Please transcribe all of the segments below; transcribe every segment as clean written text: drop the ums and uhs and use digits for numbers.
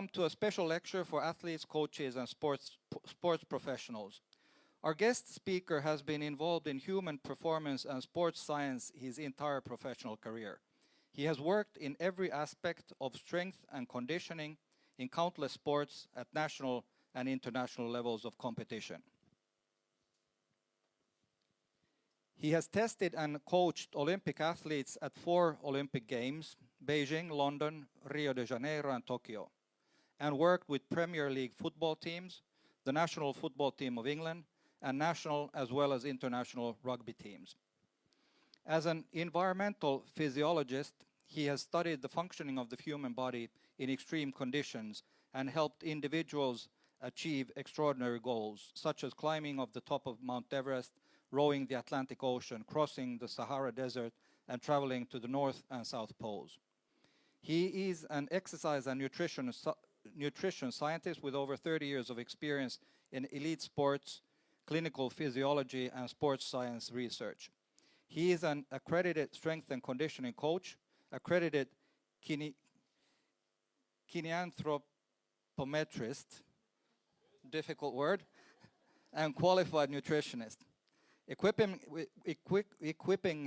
Welcome to a special lecture for athletes, coaches, and sports professionals. Our guest speaker has been involved in human performance and sports science his entire professional career. He has worked in every aspect of strength and conditioning in countless sports at national and international levels of competition. He has tested and coached Olympic athletes at 4 Olympic Games, Beijing, London, Rio de Janeiro, and Tokyo, and worked with Premier League football teams, the national football team of England, and national as well as international rugby teams. As an environmental physiologist, he has studied the functioning of the human body in extreme conditions and helped individuals achieve extraordinary goals, such as climbing of the top of Mount Everest, rowing the Atlantic Ocean, crossing the Sahara Desert, and traveling to the North and South Poles. He is an exercise and nutrition scientist with over 30 years of experience in elite sports, clinical physiology, and sports science research. He is an accredited strength and conditioning coach, accredited kinesianthropometrist, difficult word, and qualified nutritionist. Equipping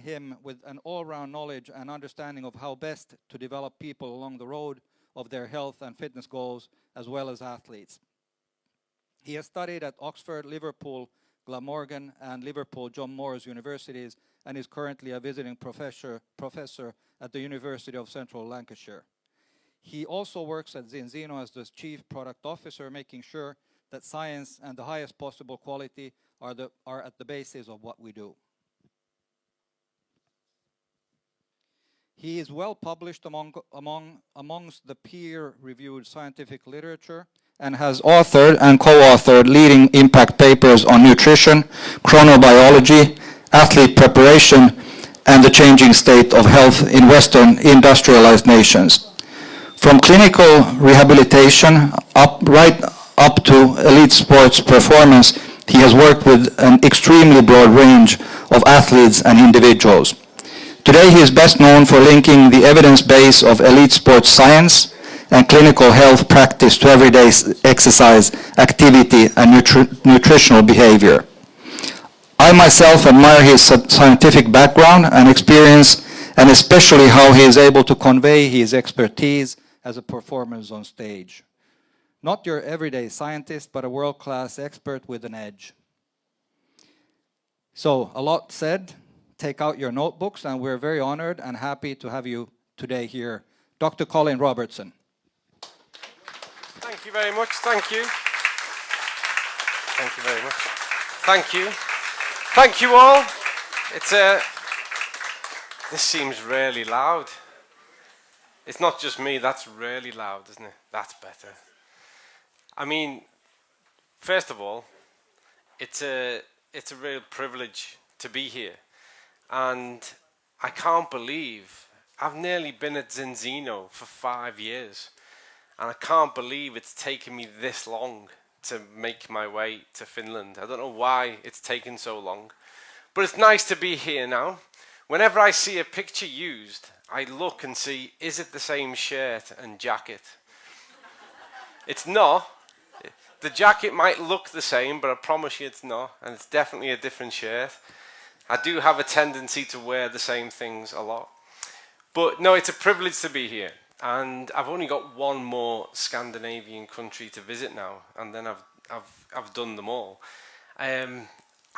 him with an all-round knowledge and understanding of how best to develop people along the road of their health and fitness goals, as well as athletes. He has studied at Oxford, Liverpool, Glamorgan, and Liverpool John Moores universities, and is currently a visiting professor at the University of Central Lancashire. He also works at Zinzino as the Chief Product Officer, making sure that science and the highest possible quality are at the basis of what we do. He is well published amongst the peer-reviewed scientific literature and has authored and co-authored leading impact papers on nutrition, chronobiology, athlete preparation, and the changing state of health in Western industrialized nations. From clinical rehabilitation right up to elite sports performance, he has worked with an extremely broad range of athletes and individuals. Today he is best known for linking the evidence base of elite sports science and clinical health practice to everyday exercise, activity, and nutritional behavior. I myself admire his scientific background and experience, and especially how he is able to convey his expertise as a performer on stage. Not your everyday scientist, but a world-class expert with an edge. So, a lot said. Take out your notebooks, and we're very honored and happy to have you today here. Dr. Colin Robertson. Thank you very much. Thank you. Thank you very much. Thank you. Thank you all. This seems really loud. It's not just me, that's really loud, isn't it? That's better. I mean, first of all, it's a real privilege to be here. And I can't believe I've nearly been at Zinzino for 5 years. And I can't believe it's taken me this long to make my way to Finland. I don't know why it's taken so long. But it's nice to be here now. Whenever I see a picture used, I look and see, is it the same shirt and jacket? It's not. The jacket might look the same, but I promise you it's not. And it's definitely a different shirt. I do have a tendency to wear the same things a lot. But no, it's a privilege to be here. And I've only got one more Scandinavian country to visit now. And then I've done them all. And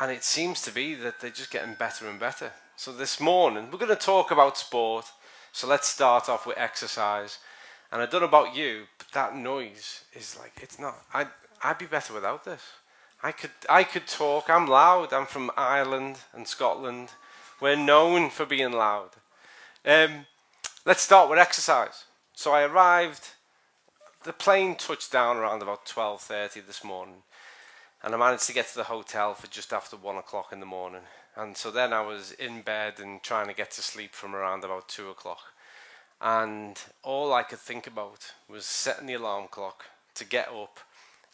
it seems to be that they're just getting better and better. So this morning, we're going to talk about sport. So let's start off with exercise. And I don't know about you, but that noise is like, it's not. I'd be better without this. I could talk. I'm loud. I'm from Ireland and Scotland. We're known for being loud. Let's start with exercise. So I arrived. The plane touched down around about 12:30 this morning, and I managed to get to the hotel for just after 1 o'clock in the morning. And so then I was in bed and trying to get to sleep from around about 2 o'clock. And all I could think about was setting the alarm clock to get up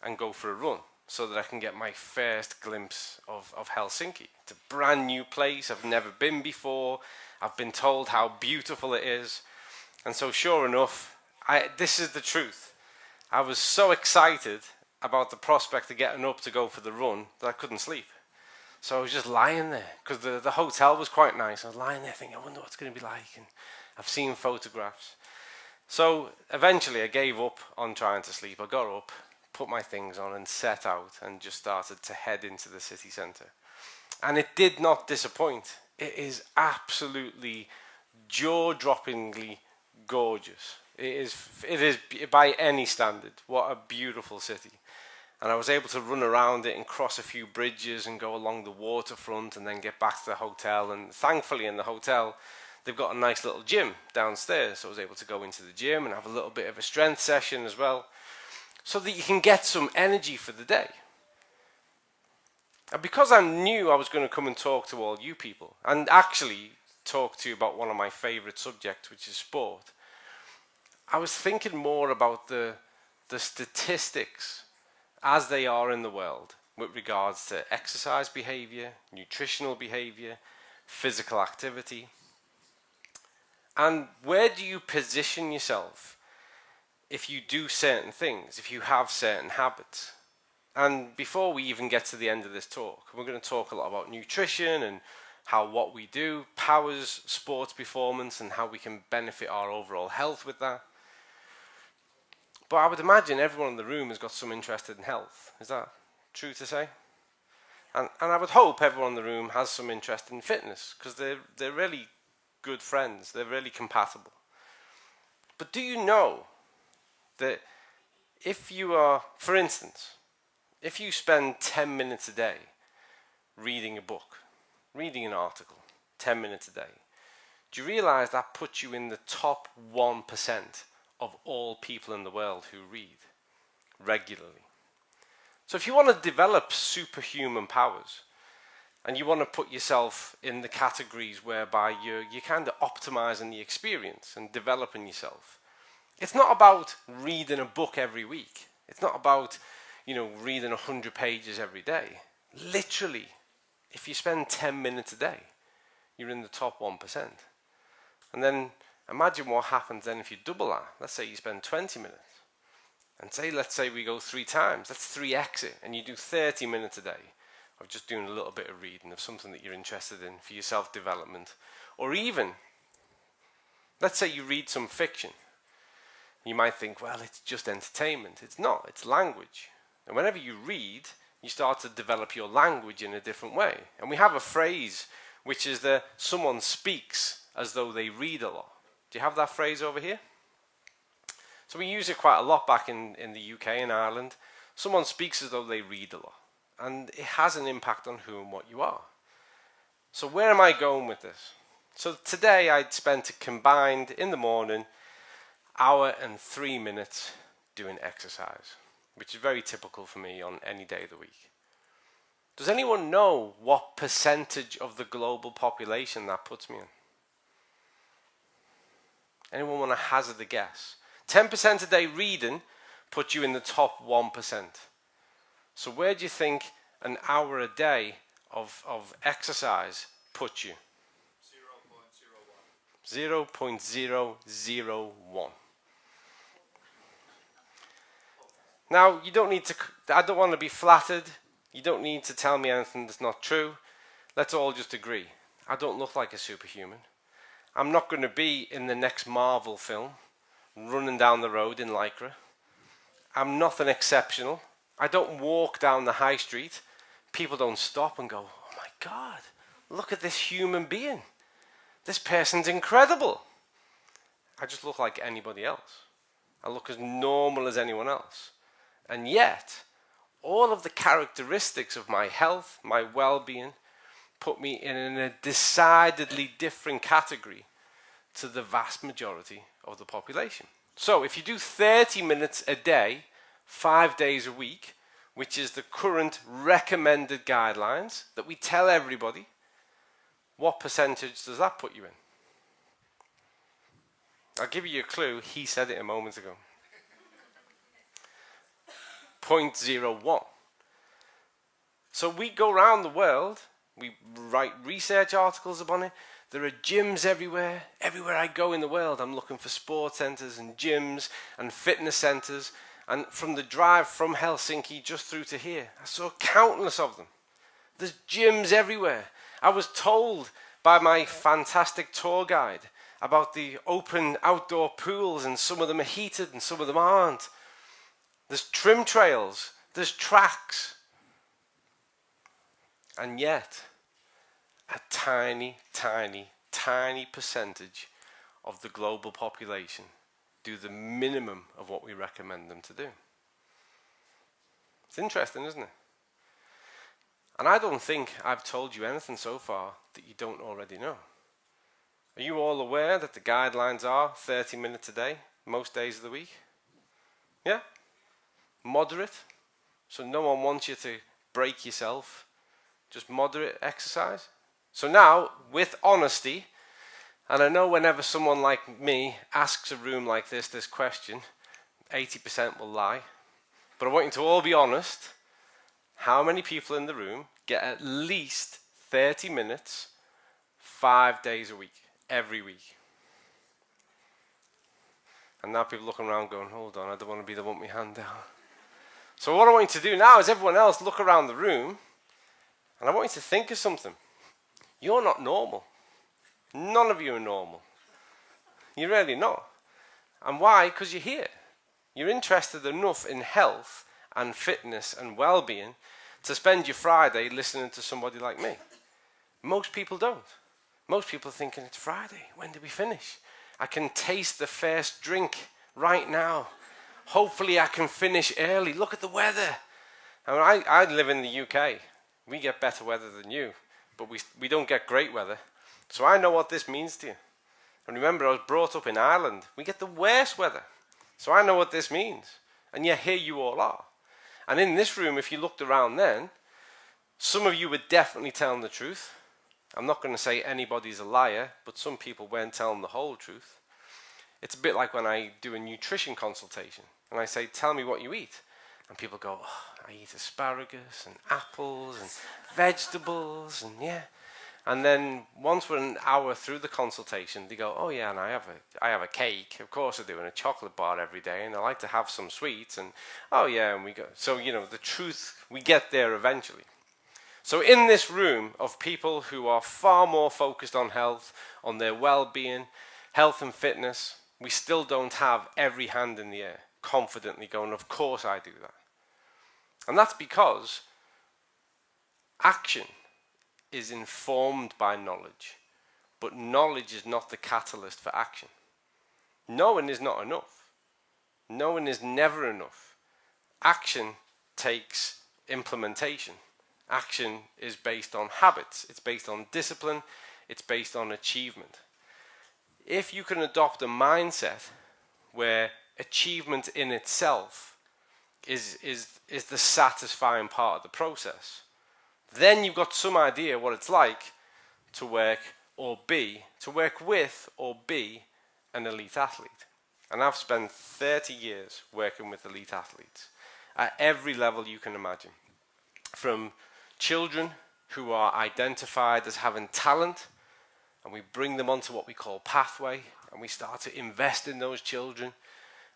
and go for a run so that I can get my first glimpse of Helsinki. It's a brand new place. I've never been before. I've been told how beautiful it is. And so sure enough, this is the truth. I was so excited about the prospect of getting up to go for the run that I couldn't sleep. So I was just lying there, because the hotel was quite nice. I was lying there thinking, I wonder what it's going to be like. And I've seen photographs. So eventually I gave up on trying to sleep. I got up, put my things on and set out and just started to head into the city centre. And it did not disappoint. It is absolutely jaw-droppingly gorgeous. It is by any standard. What a beautiful city. And I was able to run around it and cross a few bridges and go along the waterfront and then get back to the hotel. And thankfully in the hotel, they've got a nice little gym downstairs. So I was able to go into the gym and have a little bit of a strength session as well, so that you can get some energy for the day. And because I knew I was going to come and talk to all you people, and actually talk to you about one of my favourite subjects, which is sport, I was thinking more about the statistics as they are in the world with regards to exercise behaviour, nutritional behaviour, physical activity. And where do you position yourself if you do certain things, if you have certain habits? And before we even get to the end of this talk, we're going to talk a lot about nutrition and how what we do powers sports performance and how we can benefit our overall health with that. But I would imagine everyone in the room has got some interest in health. Is that true to say? And I would hope everyone in the room has some interest in fitness, because they're really good friends. They're really compatible. But do you know that if you are, for instance, if you spend 10 minutes a day reading a book, reading an article, 10 minutes a day, do you realize that puts you in the top 1% of all people in the world who read regularly? So if you want to develop superhuman powers, and you want to put yourself in the categories whereby you're kind of optimizing the experience and developing yourself, it's not about reading a book every week. It's not about, reading 100 pages every day. Literally, if you spend 10 minutes a day, you're in the top 1%. And then imagine what happens then if you double that. Let's say you spend 20 minutes. And let's say we go 3 times. That's 3x it. And you do 30 minutes a day of just doing a little bit of reading of something that you're interested in for your self-development. Or even, let's say you read some fiction. You might think, well, it's just entertainment. It's not. It's language. And whenever you read, you start to develop your language in a different way. And we have a phrase which is that someone speaks as though they read a lot. Do you have that phrase over here? So we use it quite a lot back in the UK and Ireland. Someone speaks as though they read a lot. And it has an impact on who and what you are. So where am I going with this? So today I'd spent a combined, in the morning, hour and 3 minutes doing exercise, which is very typical for me on any day of the week. Does anyone know what percentage of the global population that puts me in? Anyone want to hazard a guess? 10% a day reading puts you in the top 1%. So where do you think an hour a day of exercise puts you? 0.001. 0.001. Now, you don't need to, I don't want to be flattered. You don't need to tell me anything that's not true. Let's all just agree. I don't look like a superhuman. I'm not going to be in the next Marvel film, running down the road in Lycra. I'm nothing exceptional. I don't walk down the high street. People don't stop and go, oh my God, look at this human being. This person's incredible. I just look like anybody else. I look as normal as anyone else. And yet, all of the characteristics of my health, my well-being, put me in a decidedly different category to the vast majority of the population. So if you do 30 minutes a day, 5 days a week, which is the current recommended guidelines that we tell everybody, what percentage does that put you in? I'll give you a clue. He said it a moment ago. 0.01. So we go around the world, we write research articles upon it. There are gyms everywhere. Everywhere I go in the world, I'm looking for sports centres and gyms and fitness centres. And from the drive from Helsinki just through to here, I saw countless of them. There's gyms everywhere. I was told by my fantastic tour guide about the open outdoor pools, and some of them are heated and some of them aren't. There's trim trails, there's tracks. And yet, a tiny, tiny, tiny percentage of the global population do the minimum of what we recommend them to do. It's interesting, isn't it? And I don't think I've told you anything so far that you don't already know. Are you all aware that the guidelines are 30 minutes a day, most days of the week? Yeah? Moderate. So no one wants you to break yourself. Just moderate exercise. So now, with honesty, and I know whenever someone like me asks a room like this question, 80% will lie. But I want you to all be honest. How many people in the room get at least 30 minutes, 5 days a week, every week? And now people looking around going, hold on, I don't want to be the one with my hand down. So what I want you to do now is everyone else look around the room, and I want you to think of something. You're not normal. None of you are normal. You're really not. And why? Because you're here. You're interested enough in health and fitness and well-being to spend your Friday listening to somebody like me. Most people don't. Most people are thinking, it's Friday. When do we finish? I can taste the first drink right now. Hopefully I can finish early. Look at the weather. I mean, I live in the UK. We get better weather than you, but we don't get great weather. So I know what this means to you. And remember, I was brought up in Ireland. We get the worst weather. So I know what this means. And yet here you all are. And in this room, if you looked around then, some of you were definitely telling the truth. I'm not going to say anybody's a liar, but some people weren't telling the whole truth. It's a bit like when I do a nutrition consultation and I say, tell me what you eat. And people go, oh, I eat asparagus and apples and vegetables and yeah. And then once we're an hour through the consultation, they go, oh yeah, and I have a cake. Of course I do, and a chocolate bar every day, and I like to have some sweets. And oh yeah, and we go. So, you know, the truth, we get there eventually. So in this room of people who are far more focused on health, on their well-being, health and fitness, we still don't have every hand in the air, confidently going, of course I do that. And that's because action is informed by knowledge, but knowledge is not the catalyst for action. Knowing is not enough. Knowing is never enough. Action takes implementation. Action is based on habits. It's based on discipline. It's based on achievement. If you can adopt a mindset where achievement in itself is the satisfying part of the process, then you've got some idea what it's like to work with or be an elite athlete. And I've spent 30 years working with elite athletes at every level you can imagine. From children who are identified as having talent, and we bring them onto what we call pathway, and we start to invest in those children,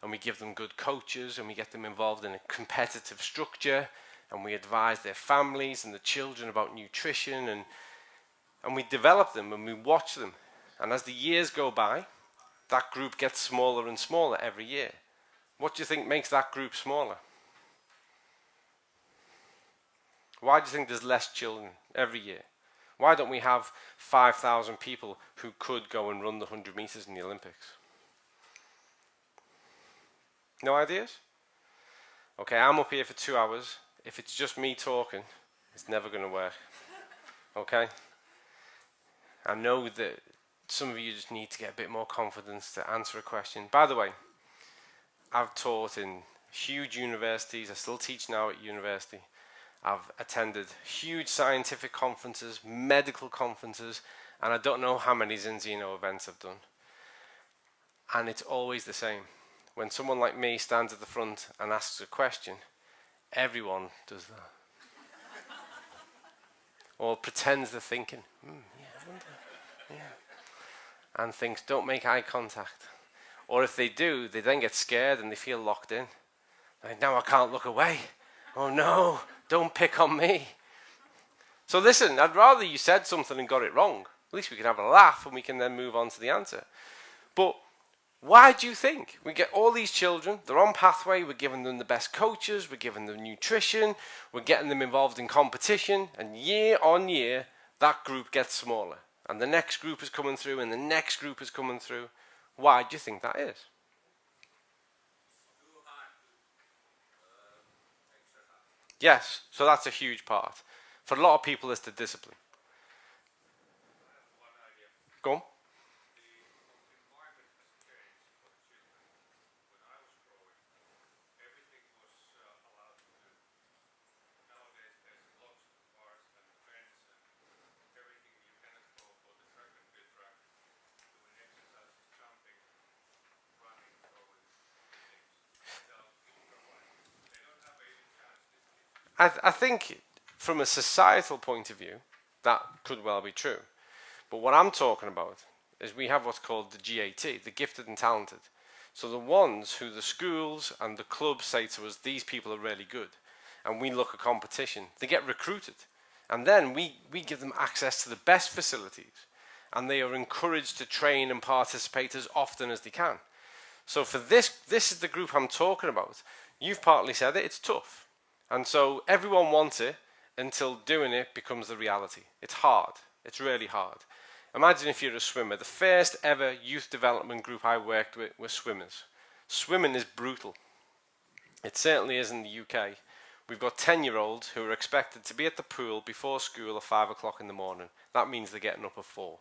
and we give them good coaches, and we get them involved in a competitive structure, and we advise their families and the children about nutrition, and we develop them and we watch them. And as the years go by, that group gets smaller and smaller every year. What do you think makes that group smaller? Why do you think there's less children every year? Why don't we have 5,000 people who could go and run the 100 meters in the Olympics? No ideas? Okay, I'm up here for 2 hours. If it's just me talking, it's never going to work. Okay? I know that some of you just need to get a bit more confidence to answer a question. By the way, I've taught in huge universities. I still teach now at university. I've attended huge scientific conferences, medical conferences, and I don't know how many Zinzino events I've done. And it's always the same. When someone like me stands at the front and asks a question, everyone does that. Or pretends they're thinking, yeah, I wonder. Yeah. And thinks, don't make eye contact. Or if they do, they then get scared and they feel locked in. Like, now I can't look away. Oh no, don't pick on me. So listen, I'd rather you said something and got it wrong. At least we can have a laugh and we can then move on to the answer. But why do you think we get all these children, they're on pathway, we're giving them the best coaches, we're giving them nutrition, we're getting them involved in competition, and year on year, that group gets smaller. And the next group is coming through, and the next group is coming through. Why do you think that is? Yes, so that's a huge part. For a lot of people, it's the discipline. Go on. I think from a societal point of view, that could well be true. But what I'm talking about is we have what's called the GAT, the gifted and talented. So the ones who the schools and the clubs say to us, these people are really good, and we look at competition, they get recruited. And then we give them access to the best facilities, and they are encouraged to train and participate as often as they can. So for this is the group I'm talking about. You've partly said it, it's tough. And so everyone wants it until doing it becomes the reality. It's hard. It's really hard. Imagine if you're a swimmer. The first ever youth development group I worked with were swimmers. Swimming is brutal. It certainly is in the UK. We've got 10-year-olds who are expected to be at the pool before school at 5 o'clock in the morning. That means they're getting up at 4.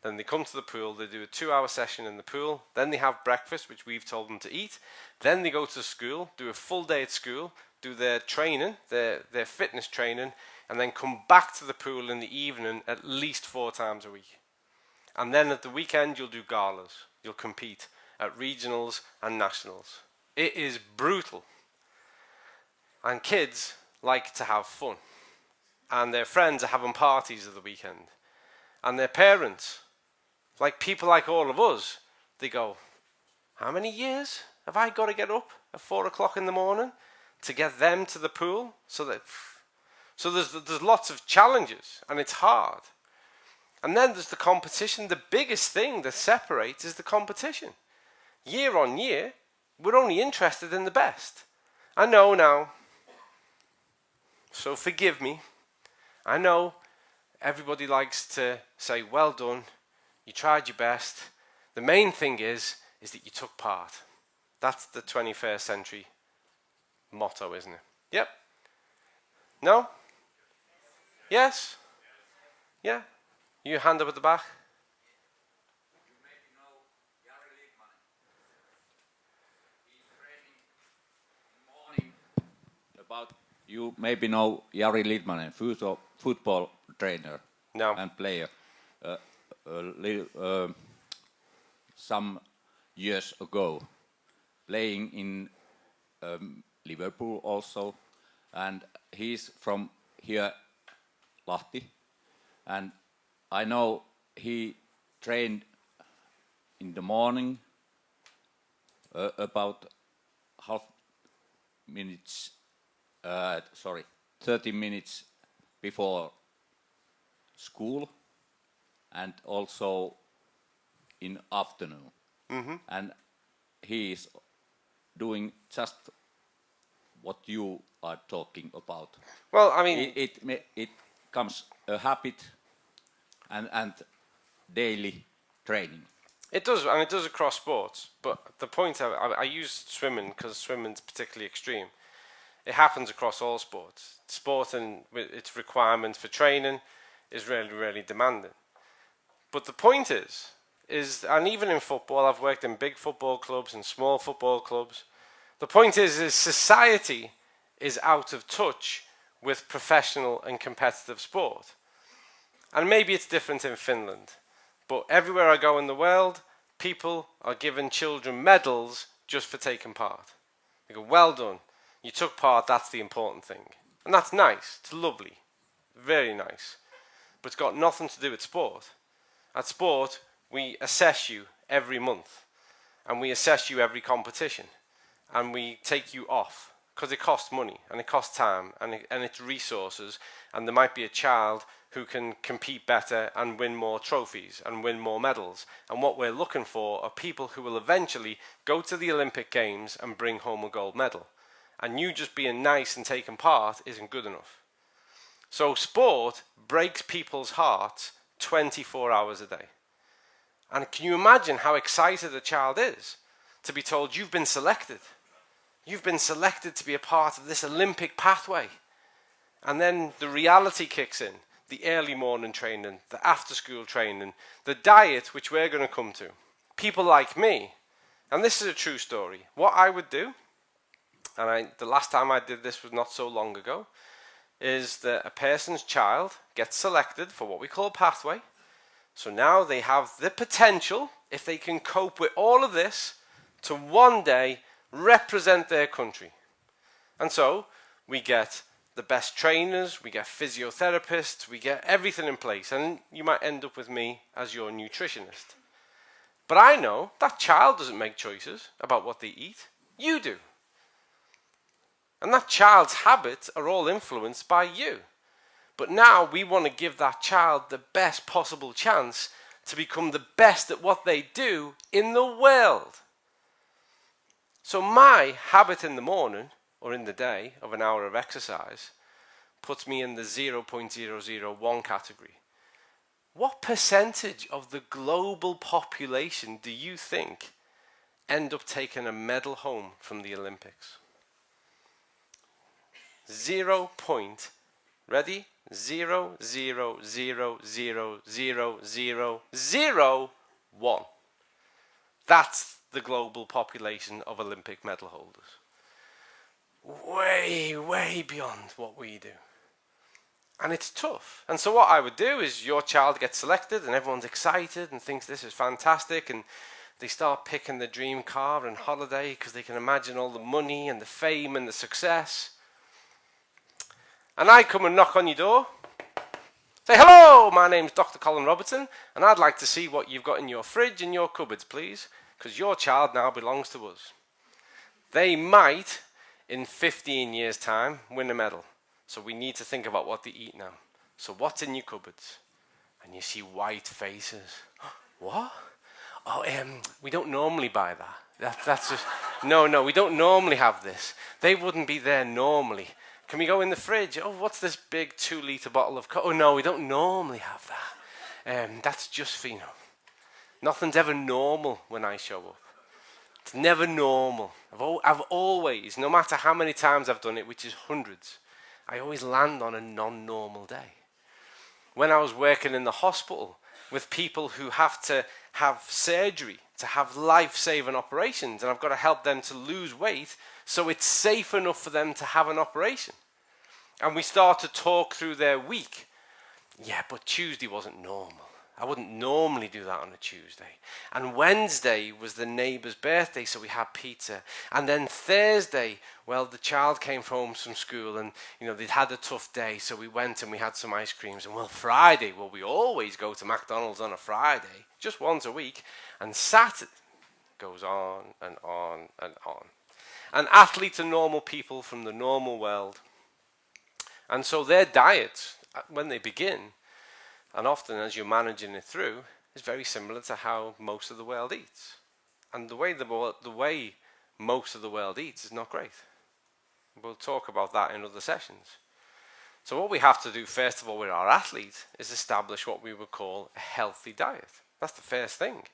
Then they come to the pool, they do a 2-hour session in the pool, then they have breakfast, which we've told them to eat, then they go to school, do a full day at school, do their training, their fitness training, and then come back to the pool in the evening at least 4 times a week. And then at the weekend you'll do galas, you'll compete at regionals and nationals. It is brutal. And kids like to have fun. And their friends are having parties at the weekend. And their parents, like people like all of us, they go, how many years have I got to get up at 4 o'clock in the morning to get them to the pool? So there's lots of challenges, and it's hard. And then there's the competition. The biggest thing that separates is the competition. Year on year, we're only interested in the best. I know now, so forgive me. I know everybody likes to say, well done, you tried your best. The main thing is that you took part. That's the 21st century motto, isn't it? Yep. No? Yes? Yeah? You hand up at the back? You maybe know Jari Liedmanen. He's training in the morning. About you maybe know Jari Liedmanen, football trainer No. and player. Some years ago, playing in Liverpool also, and he's from here, Lahti, and I know he trained in the morning about 30 minutes before school, and also in afternoon. Mm-hmm. And he is doing just what you are talking about. Well, I mean, it comes a habit and daily training. it does, and it does across sports. But the point I use swimming because swimming's particularly extreme. It happens across all sports. Sport and its requirements for training is really, really demanding. But the point is, and even in football, I've worked in big football clubs and small football clubs. The point is society is out of touch with professional and competitive sport. And maybe it's different in Finland, but everywhere I go in the world, people are giving children medals just for taking part. They go, well done, you took part, that's the important thing. And that's nice, it's lovely, very nice. But it's got nothing to do with sport. At sport, we assess you every month, and we assess you every competition. and we take you off because it costs money and it costs time and it's resources, and there might be a child who can compete better and win more trophies and win more medals. And what we're looking for are people who will eventually go to the Olympic Games and bring home a gold medal. And you just being nice and taking part isn't good enough. So sport breaks people's hearts 24 hours a day. And can you imagine how excited a child is to be told you've been selected? You've been selected to be a part of this Olympic pathway. And then the reality kicks in. The early morning training, the after school training, the diet, which we're going to come to. People like me, and this is a true story, what I would do, and the last time I did this was not so long ago, is that a person's child gets selected for what we call a pathway. So now they have the potential, if they can cope with all of this, to one day represent their country. And so we get the best trainers, we get physiotherapists, we get everything in place, and you might end up with me as your nutritionist. But I know that child doesn't make choices about what they eat. You do. And that child's habits are all influenced by you. But now we want to give that child the best possible chance to become the best at what they do in the world. So my habit in the morning or in the day of an hour of exercise puts me in the 0.001 category. What percentage of the global population do you think end up taking a medal home from the Olympics? 0.000000001. That's the global population of Olympic medal holders. Way, way beyond what we do. And it's tough. And so what I would do is your child gets selected and everyone's excited and thinks this is fantastic, and they start picking the dream car and holiday because they can imagine all the money and the fame and the success. And I come and knock on your door, say, hello, my name's Dr. Colin Robertson, and I'd like to see what you've got in your fridge and your cupboards, please, because your child now belongs to us. They might, in 15 years' time, win a medal. So we need to think about what they eat now. So what's in your cupboards? And you see white faces. What? Oh, we don't normally buy that. That's just, no, we don't normally have this. They wouldn't be there normally. Can we go in the fridge? Oh, what's this big 2-litre bottle of Coke? Oh, no, we don't normally have that. That's just for, nothing's ever normal when I show up. It's never normal. I've always, no matter how many times I've done it, which is hundreds, I always land on a non-normal day. When I was working in the hospital with people who have to have surgery, to have life-saving operations, and I've got to help them to lose weight so it's safe enough for them to have an operation. And we start to talk through their week. Yeah, but Tuesday wasn't normal. I wouldn't normally do that on a Tuesday. And Wednesday was the neighbour's birthday, so we had pizza. And then Thursday, well, the child came home from school and, they'd had a tough day, so we went and we had some ice creams. And, well, Friday, we always go to McDonald's on a Friday, just once a week. And Saturday goes on and on and on. And athletes are normal people from the normal world. And so their diet, when they begin, and often as you're managing it through, is very similar to how most of the world eats. And the way most of the world eats is not great. We'll talk about that in other sessions. So what we have to do first of all with our athletes is establish what we would call a healthy diet. That's the first thing.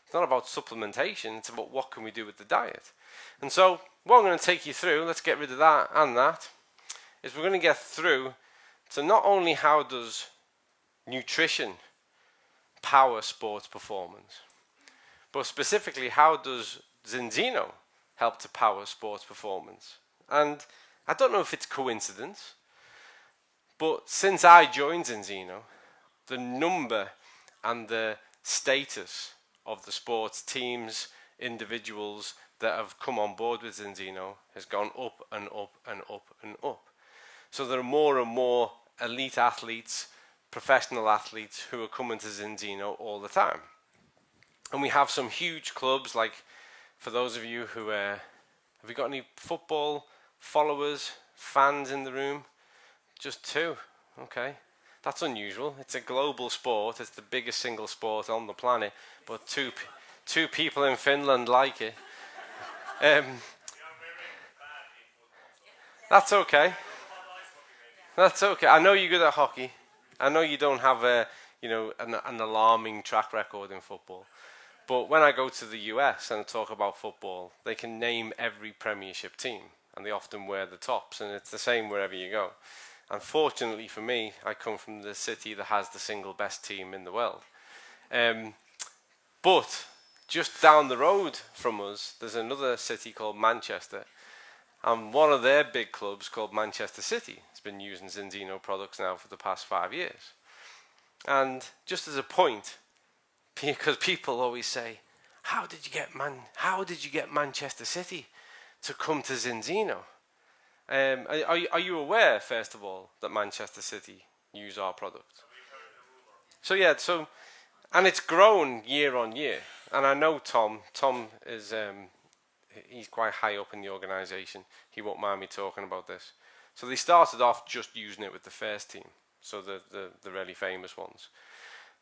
It's not about supplementation, it's about what can we do with the diet. And so what I'm going to take you through, let's get rid of that and that, is we're going to get through to not only how does nutrition power sports performance, but specifically how does Zinzino help to power sports performance. And I don't know if it's coincidence, but since I joined Zinzino, the number and the status of the sports teams, individuals that have come on board with Zinzino has gone up and up and up and up. So there are more and more elite athletes, professional athletes who are coming to Zinzino all the time. And we have some huge clubs, like for those of you who Have we got any football followers, fans in the room? Just 2. Okay. That's unusual. It's a global sport. It's the biggest single sport on the planet. But two people in Finland like it. That's okay. That's okay. I know you're good at hockey. I know you don't have an alarming track record in football. But when I go to the US and talk about football, they can name every Premiership team, and they often wear the tops, and it's the same wherever you go. Unfortunately for me, I come from the city that has the single best team in the world. But just down the road from us, there's another city called Manchester, and one of their big clubs called Manchester City has been using Zinzino products now for the past 5 years. And just as a point, because people always say, how did you get Manchester City to come to Zinzino? Are you aware, first of all, that Manchester City use our product? So yeah, and it's grown year on year. And I know Tom is he's quite high up in the organisation. He won't mind me talking about this. So they started off just using it with the first team, so the really famous ones.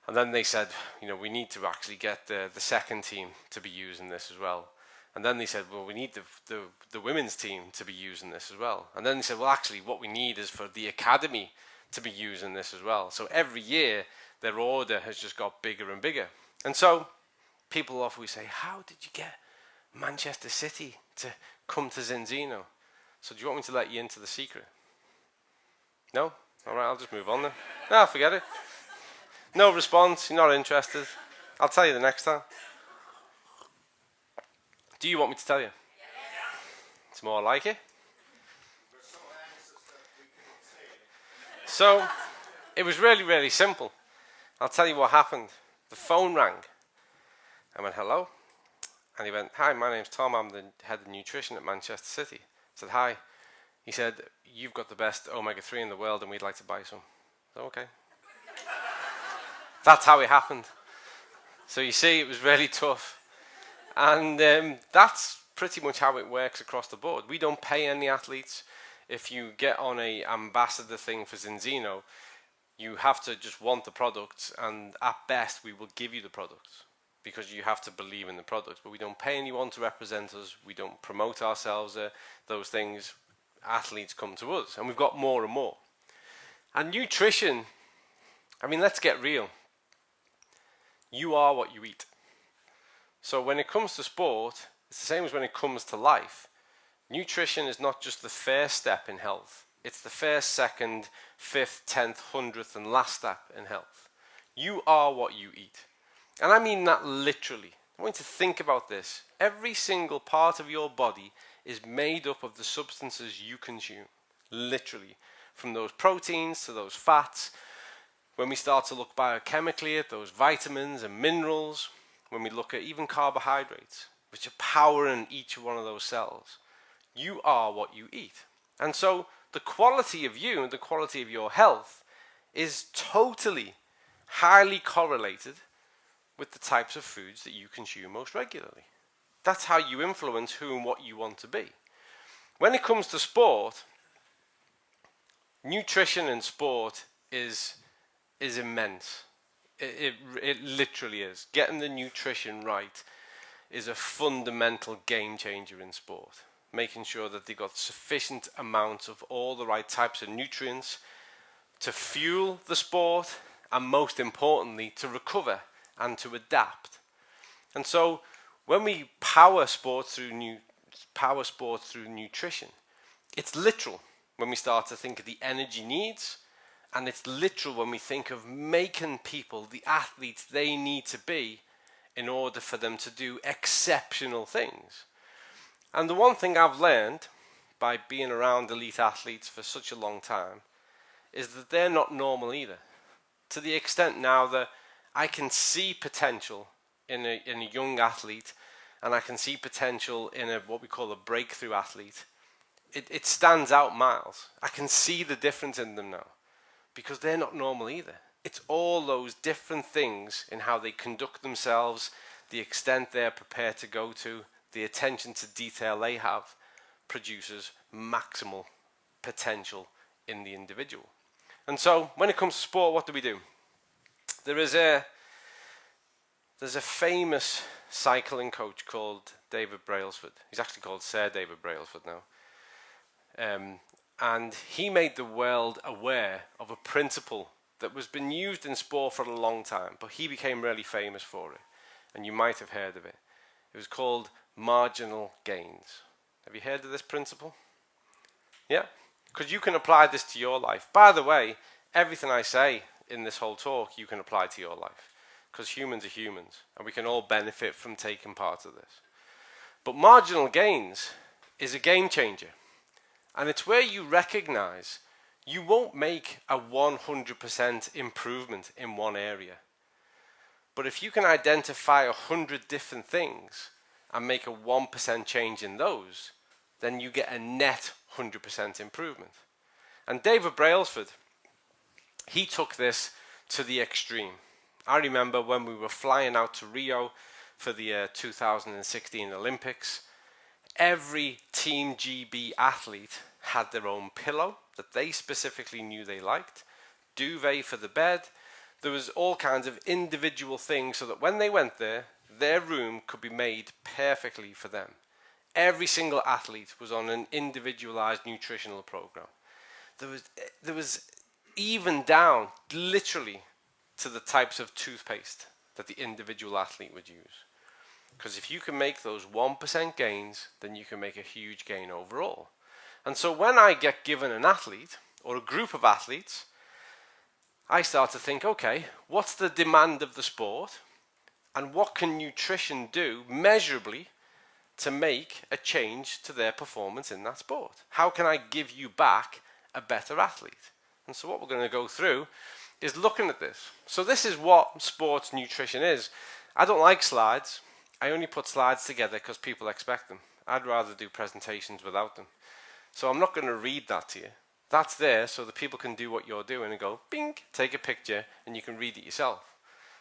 And then they said, we need to actually get the second team to be using this as well. And then they said, well, we need the women's team to be using this as well. And then they said, well, actually, what we need is for the academy to be using this as well. So every year, their order has just got bigger and bigger. And so people often say, how did you get Manchester City to come to Zinzino? So do you want me to let you into the secret? No? All right, I'll just move on then. No, forget it. No response, you're not interested. I'll tell you the next time. Do you want me to tell you? It's more like it. So, it was really, really simple. I'll tell you what happened. The phone rang. I went, hello? And he went, hi, my name's Tom. I'm the head of nutrition at Manchester City. I said, hi. He said, you've got the best omega-3 in the world and we'd like to buy some. I said, okay. That's how it happened. So you see, it was really tough. And that's pretty much how it works across the board. We don't pay any athletes. If you get on a ambassador thing for Zinzino, you have to just want the products, and at best we will give you the products because you have to believe in the products. But we don't pay anyone to represent us. We don't promote ourselves. Those things, athletes come to us, and we've got more and more. And nutrition, I mean, let's get real. You are what you eat. So when it comes to sport, it's the same as when it comes to life. Nutrition is not just the first step in health. It's the first, second, 5th, 10th, 100th and last step in health. You are what you eat. And I mean that literally. I want you to think about this. Every single part of your body is made up of the substances you consume. Literally. From those proteins to those fats. When we start to look biochemically at those vitamins and minerals, when we look at even carbohydrates, which are power in each one of those cells, you are what you eat. And so the quality of you and the quality of your health is totally highly correlated with the types of foods that you consume most regularly. That's how you influence who and what you want to be. When it comes to sport, nutrition in sport is immense. It literally is. Getting the nutrition right is a fundamental game changer in sport. Making sure that they've got sufficient amounts of all the right types of nutrients to fuel the sport, and most importantly, to recover and to adapt. And so when we power sport through nutrition, it's literal when we start to think of the energy needs. And it's literal when we think of making people the athletes they need to be in order for them to do exceptional things. And the one thing I've learned by being around elite athletes for such a long time is that they're not normal either. To the extent now that I can see potential in a young athlete, and I can see potential in what we call a breakthrough athlete. It stands out miles. I can see the difference in them now. Because they're not normal either. It's all those different things in how they conduct themselves, the extent they're prepared to go to, the attention to detail they have. produces maximal potential in the individual. And so when it comes to sport, what do? There's a famous cycling coach called David Brailsford. He's actually called Sir David Brailsford now. And he made the world aware of a principle that was been used in sport for a long time, but he became really famous for it. And you might have heard of it. It was called marginal gains. Have you heard of this principle? Yeah? Because you can apply this to your life. By the way, everything I say in this whole talk, you can apply to your life. Because humans are humans, and we can all benefit from taking part of this. But marginal gains is a game changer. And it's where you recognize you won't make a 100% improvement in one area. But if you can identify 100 different things and make a 1% change in those, then you get a net 100% improvement. And David Brailsford, he took this to the extreme. I remember when we were flying out to Rio for the 2016 Olympics, every Team GB athlete had their own pillow that they specifically knew they liked, duvet for the bed. There was all kinds of individual things so that when they went there, their room could be made perfectly for them. Every single athlete was on an individualized nutritional program. There was even down literally to the types of toothpaste that the individual athlete would use. Because if you can make those 1% gains, then you can make a huge gain overall. And so when I get given an athlete or a group of athletes, I start to think, okay, what's the demand of the sport? And what can nutrition do measurably to make a change to their performance in that sport? How can I give you back a better athlete? And so what we're going to go through is looking at this. So this is what sports nutrition is. I don't like slides. I only put slides together because people expect them. I'd rather do presentations without them. So I'm not going to read that to you. That's there so that people can do what you're doing and go, bing, take a picture, and you can read it yourself.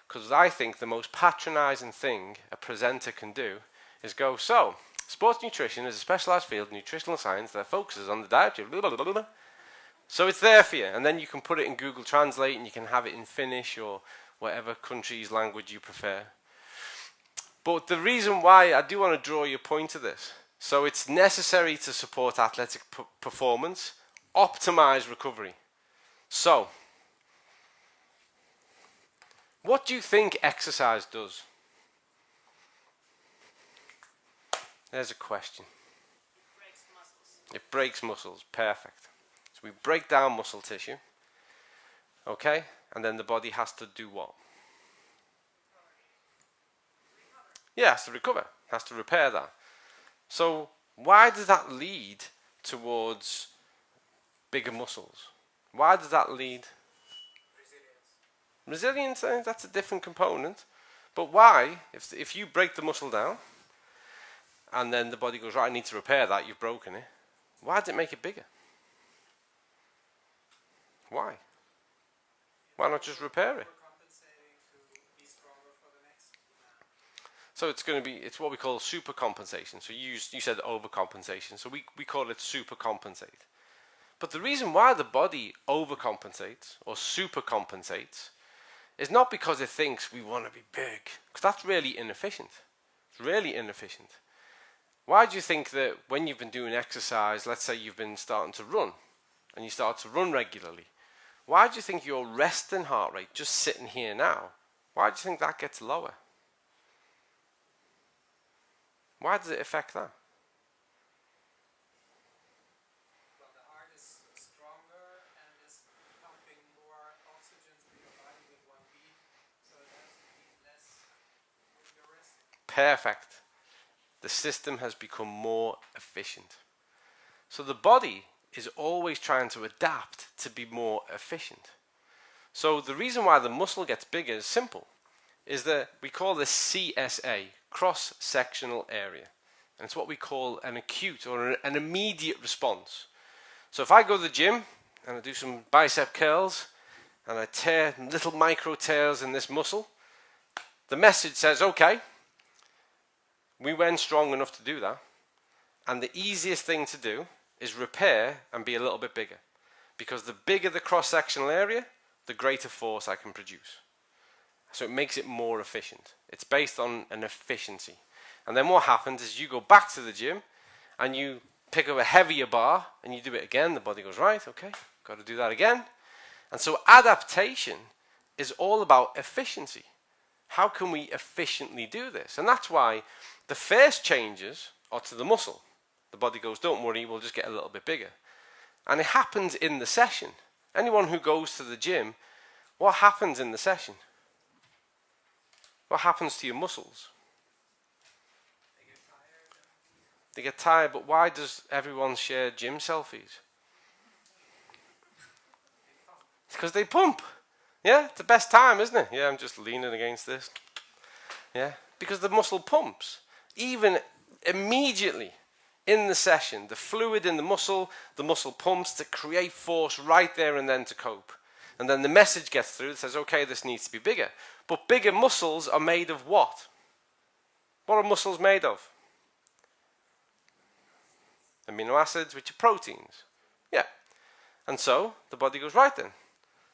Because I think the most patronizing thing a presenter can do is go, so, sports nutrition is a specialized field of nutritional science that focuses on the dietary, blah, blah, blah, blah. So it's there for you, and then you can put it in Google Translate and you can have it in Finnish or whatever country's language you prefer. But the reason why I do want to draw your point to this, so it's necessary to support athletic performance, optimize recovery. So, what do you think exercise does? There's a question. It breaks muscles. It breaks muscles. Perfect. So we break down muscle tissue. Okay? And then the body has to do what? Yeah, it has to recover. It has to repair that. So why does that lead towards bigger muscles? Why does that lead? Resilience, that's a different component. But why, if you break the muscle down, and then the body goes, right, I need to repair that, you've broken it, why does it make it bigger? Why? Why not just repair it? So it's what we call super compensation. So you said overcompensation. So we call it super compensate. But the reason why the body overcompensates or super compensates is not because it thinks we want to be big, because that's really inefficient. It's really inefficient. Why do you think that when you've been doing exercise, let's say you've been starting to run, and you start to run regularly, why do you think your resting heart rate, just sitting here now, why do you think that gets lower? Why does it affect that? Well, the heart is stronger and is pumping more oxygen through your body with one beat, so it has to beat less when you're resting. Perfect. The system has become more efficient. So the body is always trying to adapt to be more efficient. So the reason why the muscle gets bigger is simple, is that we call this CSA, cross-sectional area. And it's what we call an acute or an immediate response. So if I go to the gym and I do some bicep curls and I tear little micro tears in this muscle, the message says, okay, we went strong enough to do that, And the easiest thing to do is repair and be a little bit bigger. Because the bigger the cross-sectional area, the greater force I can produce. So it makes it more efficient. It's based on an efficiency. And then what happens is you go back to the gym and you pick up a heavier bar and you do it again. The body goes, right, okay, got to do that again. And so adaptation is all about efficiency. How can we efficiently do this? And that's why the first changes are to the muscle. The body goes, don't worry, we'll just get a little bit bigger. And it happens in the session. Anyone who goes to the gym, what happens in the session? What happens to your muscles? They get tired, but why does everyone share gym selfies? It's because they pump. Yeah, it's the best time, isn't it? Yeah, I'm just leaning against this. Yeah, because the muscle pumps. Even immediately in the session, the fluid in the muscle pumps to create force right there and then to cope. And then the message gets through that says, okay, this needs to be bigger. But bigger muscles are made of what? What are muscles made of? Amino acids, which are proteins. Yeah. And so the body goes, right then,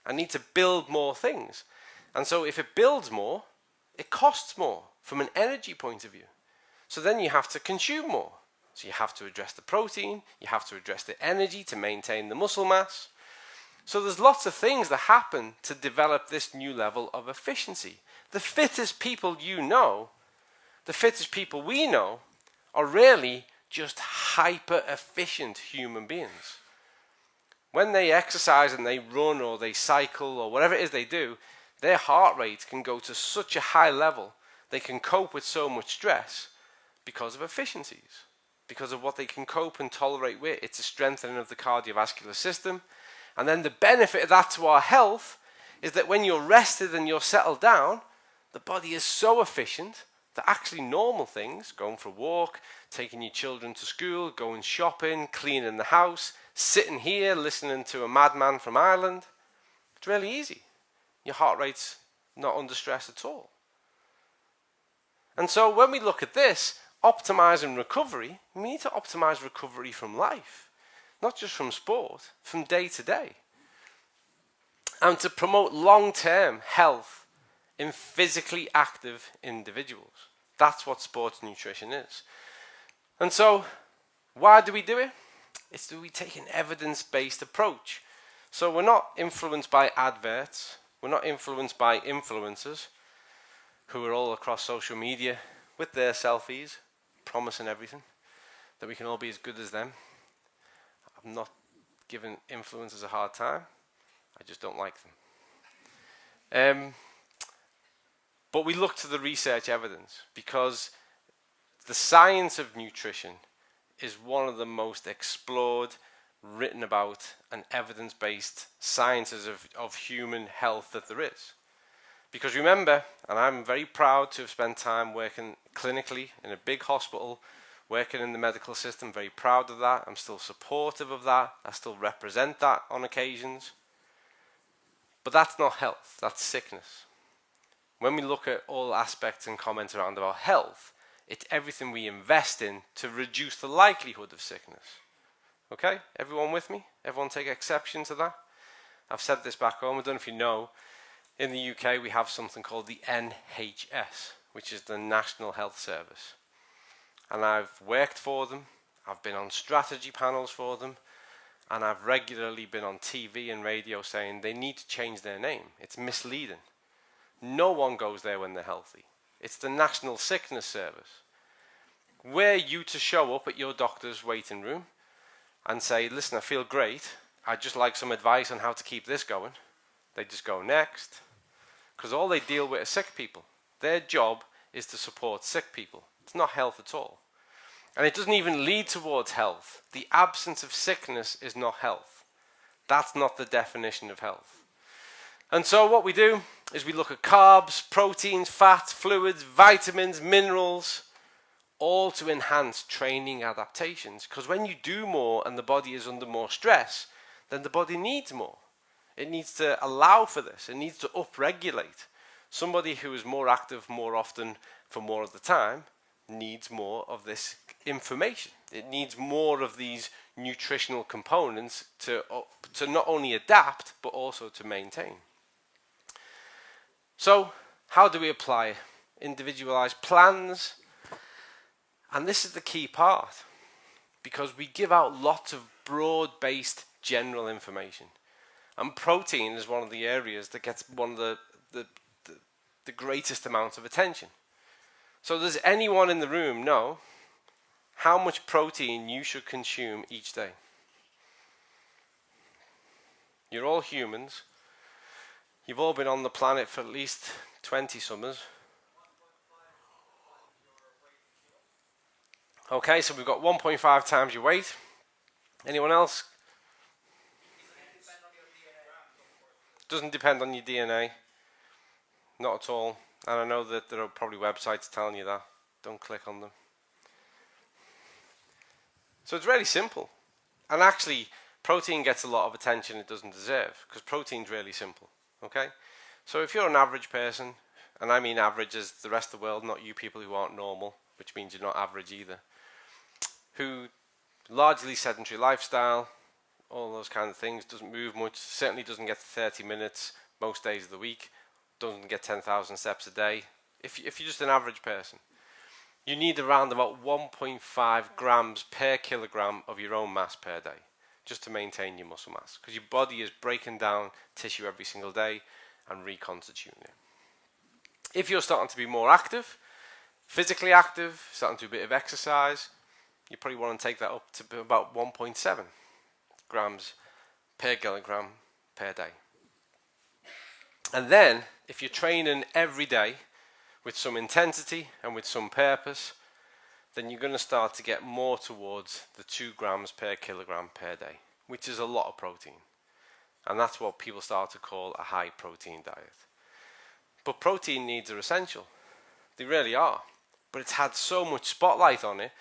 I need to build more things. And so if it builds more, it costs more from an energy point of view. So then you have to consume more. So you have to address the protein, you have to address the energy to maintain the muscle mass. So there's lots of things that happen to develop this new level of efficiency. The fittest people you know, the fittest people we know, are really just hyper-efficient human beings. When they exercise and they run or they cycle or whatever it is they do, their heart rate can go to such a high level, they can cope with so much stress because of efficiencies, because of what they can cope and tolerate with. It's a strengthening of the cardiovascular system. And then the benefit of that to our health is that when you're rested and you're settled down, the body is so efficient that actually normal things, going for a walk, taking your children to school, going shopping, cleaning the house, sitting here listening to a madman from Ireland, it's really easy. Your heart rate's not under stress at all. And so when we look at this, optimizing recovery, we need to optimize recovery from life. Not just from sport, from day to day. And to promote long-term health in physically active individuals. That's what sports nutrition is. And so, why do we do it? It's that we take an evidence-based approach. So we're not influenced by adverts. We're not influenced by influencers who are all across social media with their selfies, promising everything, that we can all be as good as them. I'm not giving influencers a hard time. I just don't like them. But we look to the research evidence because the science of nutrition is one of the most explored, written about, and evidence-based sciences of human health that there is. Because remember, and I'm very proud to have spent time working clinically in a big hospital, working in the medical system, very proud of that. I'm still supportive of that. I still represent that on occasions. But that's not health, that's sickness. When we look at all aspects and comments around about health, it's everything we invest in to reduce the likelihood of sickness. Okay? Everyone with me? Everyone take exception to that? I've said this back home, I don't know if you know, in the UK we have something called the NHS, which is the National Health Service. And I've worked for them, I've been on strategy panels for them, and I've regularly been on TV and radio saying they need to change their name. It's misleading. No one goes there when they're healthy. It's the National Sickness Service. Were you to show up at your doctor's waiting room and say, listen, I feel great, I'd just like some advice on how to keep this going, they just go next. Because all they deal with are sick people. Their job is to support sick people. It's not health at all. And it doesn't even lead towards health. The absence of sickness is not health. That's not the definition of health. And so what we do is we look at carbs, proteins, fats, fluids, vitamins, minerals, all to enhance training adaptations. Because when you do more and the body is under more stress, then the body needs more. It needs to allow for this. It needs to upregulate. Somebody who is more active more often for more of the time needs more of this information. It needs more of these nutritional components to not only adapt but also to maintain. So how do we apply individualized plans? And this is the key part, because we give out lots of broad-based general information, and protein is one of the areas that gets one of the greatest amount of attention. So does anyone in the room know how much protein you should consume each day? You're all humans. You've all been on the planet for at least 20 summers. Okay, so we've got 1.5 times your weight. Anyone else? Doesn't depend on your DNA. Not at all. And I know that there are probably websites telling you that. Don't click on them. So it's really simple. And actually, protein gets a lot of attention it doesn't deserve, because protein's really simple. Okay? So if you're an average person, and I mean average as the rest of the world, not you people who aren't normal, which means you're not average either, who largely sedentary lifestyle, all those kind of things, doesn't move much, certainly doesn't get to 30 minutes most days of the week, doesn't get 10,000 steps a day. If you're just an average person, you need around about 1.5 grams per kilogram of your own mass per day, just to maintain your muscle mass, because your body is breaking down tissue every single day and reconstituting it. If you're starting to be more active, physically active, starting to do a bit of exercise, you probably want to take that up to about 1.7 grams per kilogram per day. And then, if you're training every day with some intensity and with some purpose, then you're going to start to get more towards the 2 grams per kilogram per day, which is a lot of protein. And that's what people start to call a high protein diet. But protein needs are essential. They really are. But it's had so much spotlight on it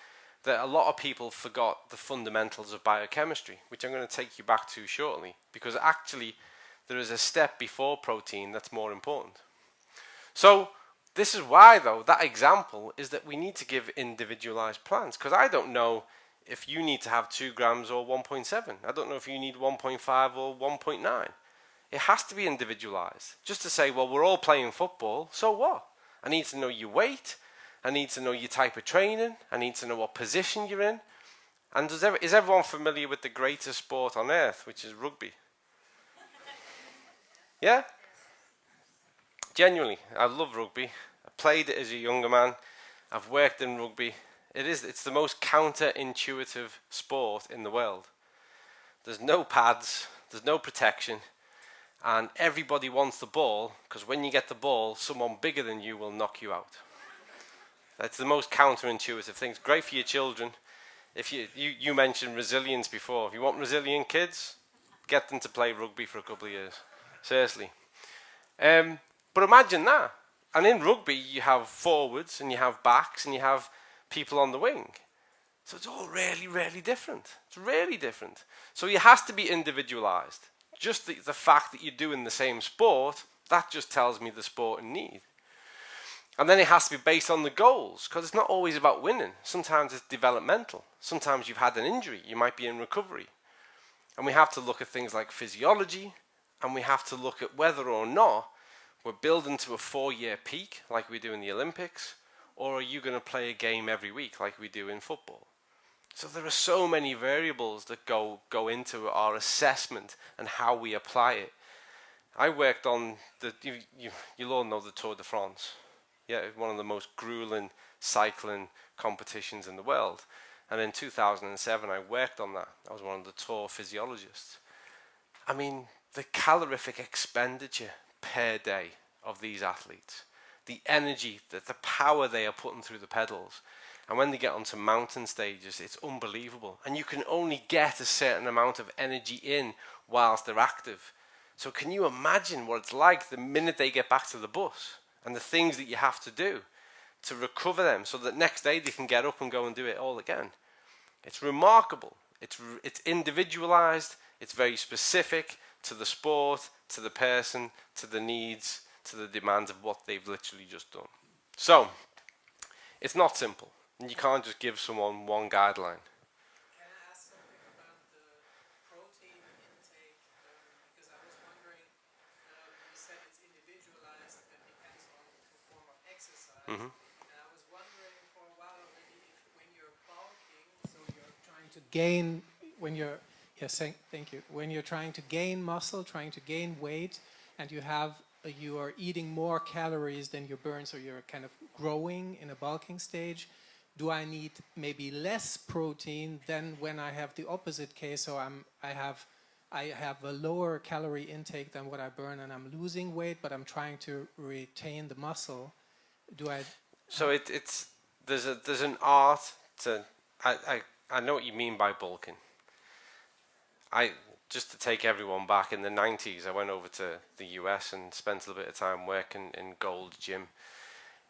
that a lot of people forgot the fundamentals of biochemistry, which I'm going to take you back to shortly, because actually there is a step before protein that's more important. So this is why, though, that example is that we need to give individualized plans, because I don't know if you need to have 2 grams or 1.7. I don't know if you need 1.5 or 1.9. It has to be individualized. Just to say, well, we're all playing football, so what? I need to know your weight. I need to know your type of training. I need to know what position you're in. And is everyone familiar with the greatest sport on earth, which is rugby? Yeah? Genuinely, I love rugby. I played it as a younger man. I've worked in rugby. It's the most counterintuitive sport in the world. There's no pads, there's no protection, and everybody wants the ball, because when you get the ball, someone bigger than you will knock you out. That's the most counterintuitive thing. It's great for your children. If you mentioned resilience before. If you want resilient kids, get them to play rugby for a couple of years. Seriously. But imagine that. And in rugby, you have forwards, and you have backs, and you have people on the wing. So it's all really, really different. It's really different. So it has to be individualized. Just the fact that you're doing the same sport, that just tells me the sport in need. And then it has to be based on the goals, because it's not always about winning. Sometimes it's developmental. Sometimes you've had an injury. You might be in recovery. And we have to look at things like physiology, and we have to look at whether or not we're building to a 4-year peak like we do in the Olympics, or are you going to play a game every week like we do in football? So there are so many variables that go into our assessment and how we apply it. I worked on you'll all know the Tour de France. Yeah, one of the most grueling cycling competitions in the world. And in 2007, I worked on that. I was one of the tour physiologists. I mean, the calorific expenditure per day of these athletes, the energy, the power they are putting through the pedals. And when they get onto mountain stages, it's unbelievable. And you can only get a certain amount of energy in whilst they're active. So can you imagine what it's like the minute they get back to the bus, and the things that you have to do to recover them so that next day they can get up and go and do it all again? It's remarkable. It's individualized. It's very specific to the sport, to the person, to the needs, to the demands of what they've literally just done. So, It's not simple. And you can't just give someone one guideline. Can I ask something about the protein intake? Because I was wondering, you said it's individualized and depends on the form of exercise. Mhm. And I was wondering for a while already if when you're bulking, so you're trying to gain, when you're, yes, thank you. When you're trying to gain muscle, trying to gain weight, and you are eating more calories than you burn, so you're kind of growing in a bulking stage. Do I need maybe less protein than when I have the opposite case? So I have a lower calorie intake than what I burn, and I'm losing weight, but I'm trying to retain the muscle. Do I? So it's there's an art to I know what you mean by bulking. Just to take everyone back, in the 90s I went over to the US and spent a little bit of time working in Gold's Gym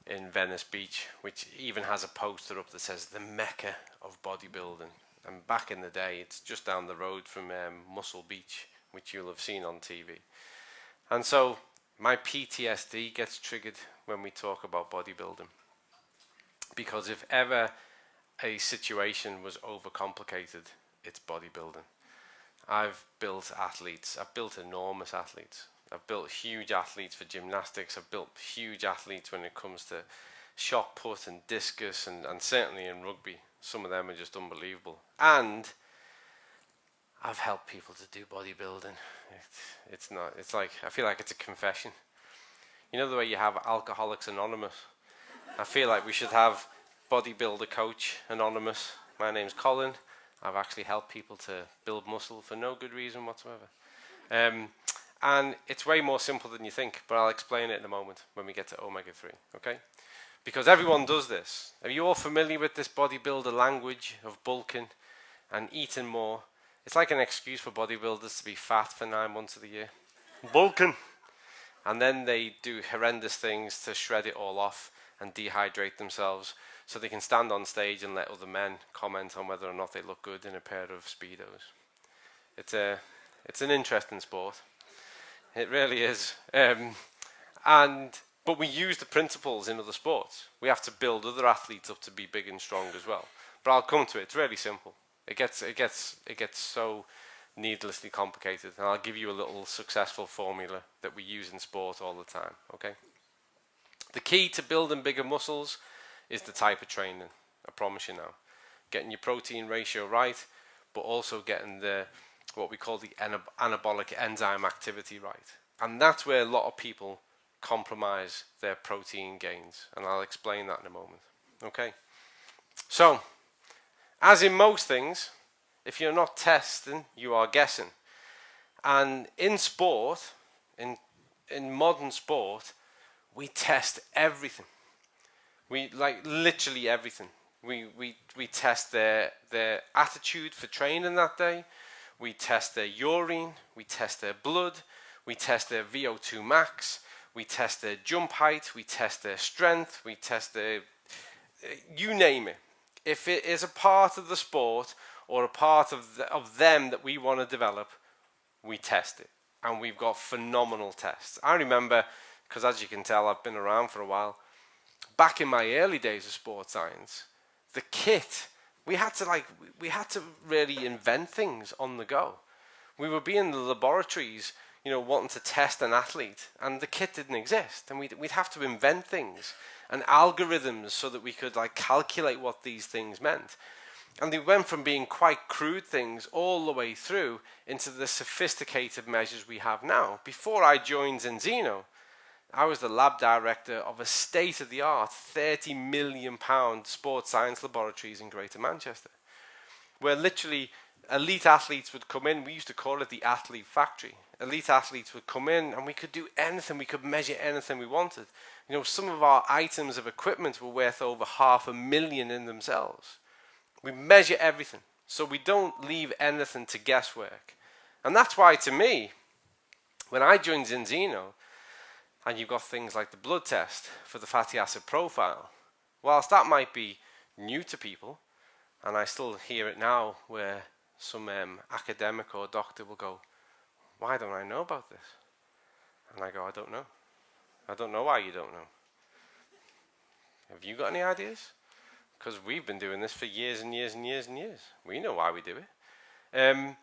in Venice Beach, which even has a poster up that says the Mecca of bodybuilding. And back in the day, it's just down the road from Muscle Beach, which you'll have seen on TV. And so my PTSD gets triggered when we talk about bodybuilding, because if ever a situation was overcomplicated, it's bodybuilding. I've built athletes. I've built enormous athletes. I've built huge athletes for gymnastics. I've built huge athletes when it comes to shot put and discus, and certainly in rugby. Some of them are just unbelievable. And I've helped people to do bodybuilding. It's not. It's like, I feel like it's a confession. You know the way you have Alcoholics Anonymous? I feel like we should have Bodybuilder Coach Anonymous. My name's Colin. I've actually helped people to build muscle for no good reason whatsoever. And it's way more simple than you think, but I'll explain it in a moment when we get to omega-3, okay? Because everyone does this. Are you all familiar with this bodybuilder language of bulking and eating more? It's like an excuse for bodybuilders to be fat for 9 months of the year. Bulking! And then they do horrendous things to shred it all off and dehydrate themselves so they can stand on stage and let other men comment on whether or not they look good in a pair of Speedos. It's an interesting sport. It really is. But we use the principles in other sports. We have to build other athletes up to be big and strong as well. But I'll come to it. It's really simple. It gets so needlessly complicated, and I'll give you a little successful formula that we use in sport all the time. Okay. The key to building bigger muscles is the type of training. I promise you now, getting your protein ratio right, but also getting what we call the anabolic enzyme activity right. And that's where a lot of people compromise their protein gains, and I'll explain that in a moment. Okay. So, as in most things, if you're not testing, you are guessing. And in sport, in modern sport, we test everything. We literally everything. We test their attitude for training that day. We test their urine. We test their blood. We test their VO2 max. We test their jump height. We test their strength. We test their you name it. If it is a part of the sport or a part of them that we want to develop, we test it. And we've got phenomenal tests. I remember, because as you can tell, I've been around for a while, back in my early days of sports science, the kit, we had to really invent things on the go. We would be in the laboratories, wanting to test an athlete, and the kit didn't exist, and we'd have to invent things and algorithms so that we could calculate what these things meant. And they went from being quite crude things all the way through into the sophisticated measures we have now. Before I joined Zinzino, I was the lab director of a state-of-the-art £30 million sports science laboratories in Greater Manchester, where literally elite athletes would come in. We used to call it the athlete factory. Elite athletes would come in and we could do anything. We could measure anything we wanted. Some of our items of equipment were worth over $500,000 in themselves. We measure everything, so we don't leave anything to guesswork. And that's why, to me, when I joined Zinzino, and you've got things like the blood test for the fatty acid profile, whilst that might be new to people, and I still hear it now where some academic or doctor will go, "Why don't I know about this?" And I go, "I don't know. I don't know why you don't know. Have you got any ideas?" because we've been doing this for years and years and years and years. We know why we do it.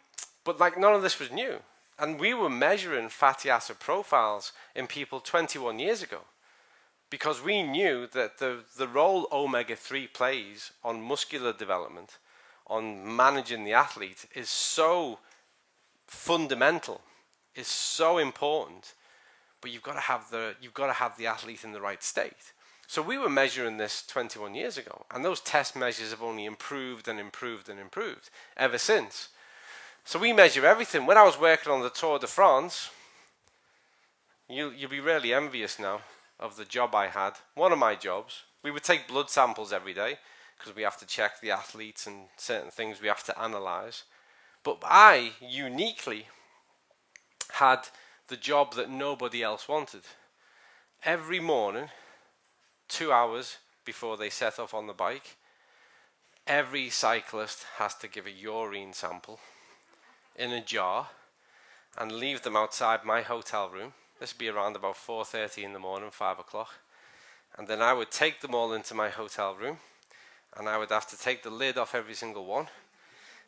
But like none of this was new. And we were measuring fatty acid profiles in people 21 years ago because we knew that the role omega-3 plays on muscular development, on managing the athlete, is so fundamental, is so important. But you've got to have the athlete in the right state. So we were measuring this 21 years ago, and those test measures have only improved and improved and improved ever since. So we measure everything. When I was working on the Tour de France, you'll be really envious now of the job I had. One of my jobs, we would take blood samples every day because we have to check the athletes and certain things we have to analyze. But I uniquely had the job that nobody else wanted. Every morning, 2 hours before they set off on the bike, every cyclist has to give a urine sample in a jar and leave them outside my hotel room. This would be around about 4:30 in the morning, 5 o'clock. And then I would take them all into my hotel room, and I would have to take the lid off every single one,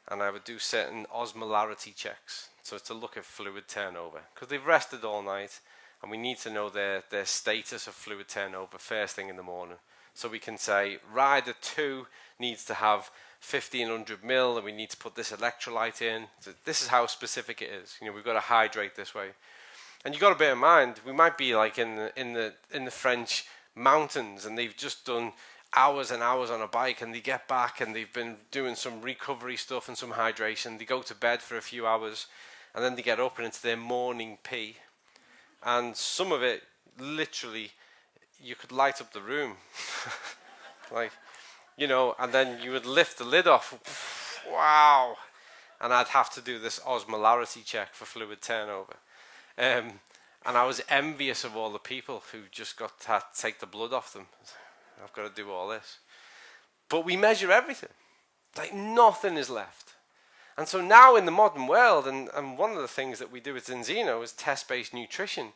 and I would do certain osmolarity checks, so to look at fluid turnover, because they've rested all night, and we need to know their status of fluid turnover first thing in the morning. So we can say, rider 2 needs to have 1500 mil, and we need to put this electrolyte in. So this is how specific it is. You know, we've got to hydrate this way. And you've got to bear in mind, we might be like in the French mountains, and they've just done hours and hours on a bike, and they get back and they've been doing some recovery stuff and some hydration. They go to bed for a few hours, and then they get up and it's their morning pee. And some of it, literally, you could light up the room. Like, you know, and then you would lift the lid off. Wow. And I'd have to do this osmolarity check for fluid turnover. And I was envious of all the people who just got to take the blood off them. I've got to do all this. But we measure everything. Like, nothing is left. And so now in the modern world, and one of the things that we do at Zinzino is test-based nutrition.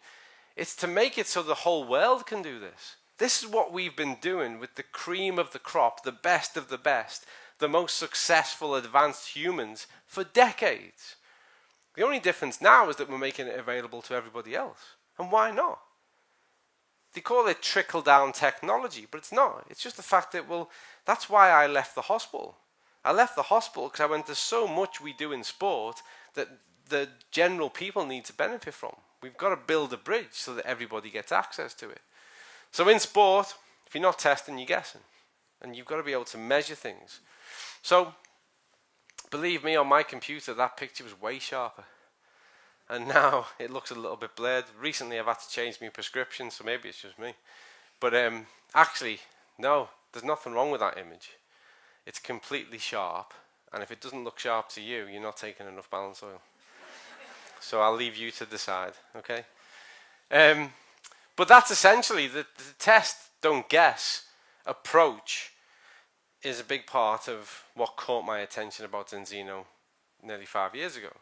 It's to make it so the whole world can do this. This is what we've been doing with the cream of the crop, the best of the best, the most successful advanced humans for decades. The only difference now is that we're making it available to everybody else. And why not? They call it trickle-down technology, but it's not. It's just the fact that, well, that's why I left the hospital. I left the hospital because I went, there's so much we do in sport that the general people need to benefit from. We've got to build a bridge so that everybody gets access to it. So in sport, if you're not testing, you're guessing. And you've got to be able to measure things. So, believe me, on my computer, that picture was way sharper. And now it looks a little bit blurred. Recently, I've had to change my prescription, so maybe it's just me. But actually, no, there's nothing wrong with that image. It's completely sharp. And if it doesn't look sharp to you, you're not taking enough balance oil. So I'll leave you to decide, okay? But that's essentially the test, don't guess, approach is a big part of what caught my attention about Zinzino nearly 5 years ago.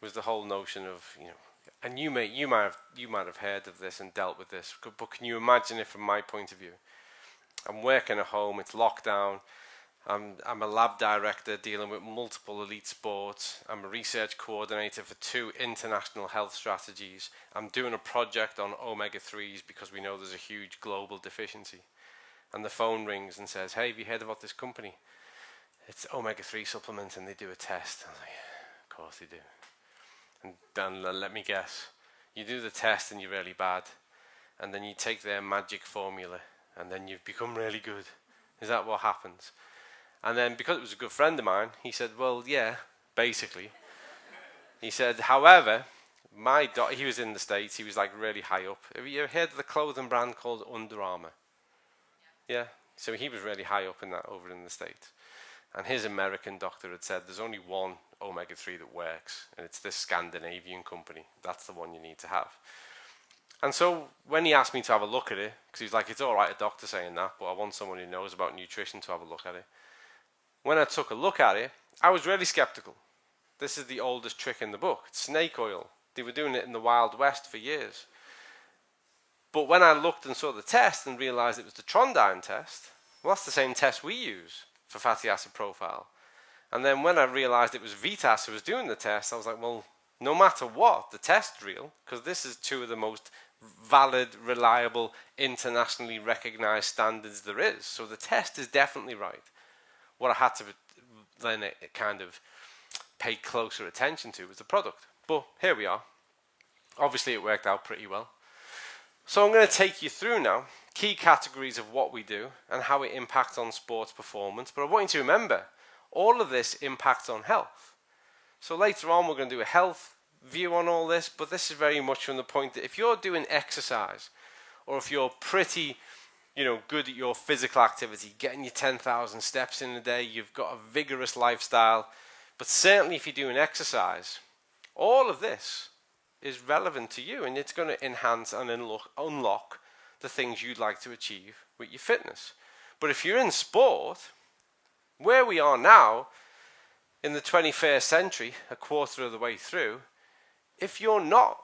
Was the whole notion of, you know, and you might have heard of this and dealt with this, but can you imagine it from my point of view? I'm working at home, it's lockdown. I'm a lab director dealing with multiple elite sports. I'm a research coordinator for 2 international health strategies. I'm doing a project on omega-3s because we know there's a huge global deficiency. And the phone rings and says, hey, have you heard about this company? It's omega-3 supplements and they do a test. I'm like, of course they do. And Dan, let me guess. You do the test and you're really bad. And then you take their magic formula and then you become really good. Is that what happens? And then, because it was a good friend of mine, he said, well, yeah, basically. He said, however, he was in the States, he was like really high up. Have you ever heard of the clothing brand called Under Armour? Yeah? So he was really high up in that over in the States. And his American doctor had said, there's only one omega-3 that works, and it's this Scandinavian company. That's the one you need to have. And so when he asked me to have a look at it, because he was like, it's all right, a doctor saying that, but I want someone who knows about nutrition to have a look at it. When I took a look at it, I was really skeptical. This is the oldest trick in the book. It's snake oil. They were doing it in the Wild West for years. But when I looked and saw the test and realized it was the Trondheim test, Well, that's the same test we use for fatty acid profile. And then when I realized it was Vitas who was doing the test, I was like, well, no matter what, the test's real, because this is two of the most valid, reliable, internationally recognized standards there is. So the test is definitely right. What I had to then kind of pay closer attention to was the product. But here we are. Obviously, it worked out pretty well. So I'm going to take you through now key categories of what we do and how it impacts on sports performance. But I want you to remember, all of this impacts on health. So later on, we're going to do a health view on all this, but this is very much from the point that if you're doing exercise, or if you're pretty, good at your physical activity, getting your 10,000 steps in a day, you've got a vigorous lifestyle, but certainly if you're doing exercise, all of this is relevant to you, and it's going to enhance and unlock the things you'd like to achieve with your fitness. But if you're in sport, where we are now, in the 21st century, a quarter of the way through, if you're not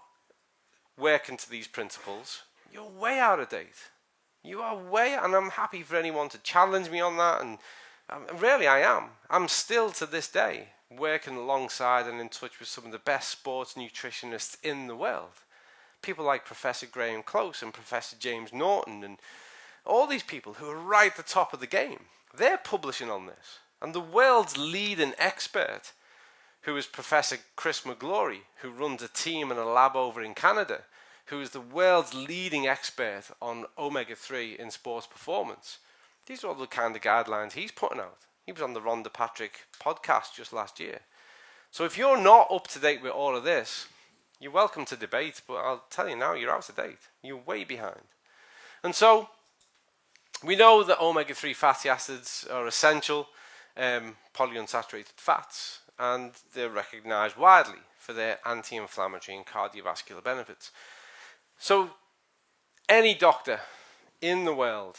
working to these principles, you're way out of date. You are way, and I'm happy for anyone to challenge me on that, and really I am. I'm still to this day working alongside and in touch with some of the best sports nutritionists in the world. People like Professor Graham Close and Professor James Norton and all these people who are right at the top of the game. They're publishing on this. And the world's leading expert, who is Professor Chris McGlory, who runs a team and a lab over in Canada, who is the world's leading expert on omega-3 in sports performance. These are all the kind of guidelines he's putting out. He was on the Rhonda Patrick podcast just last year. So if you're not up to date with all of this, you're welcome to debate, but I'll tell you now, you're out of date. You're way behind. And so we know that omega-3 fatty acids are essential polyunsaturated fats, and they're recognized widely for their anti-inflammatory and cardiovascular benefits. So any doctor in the world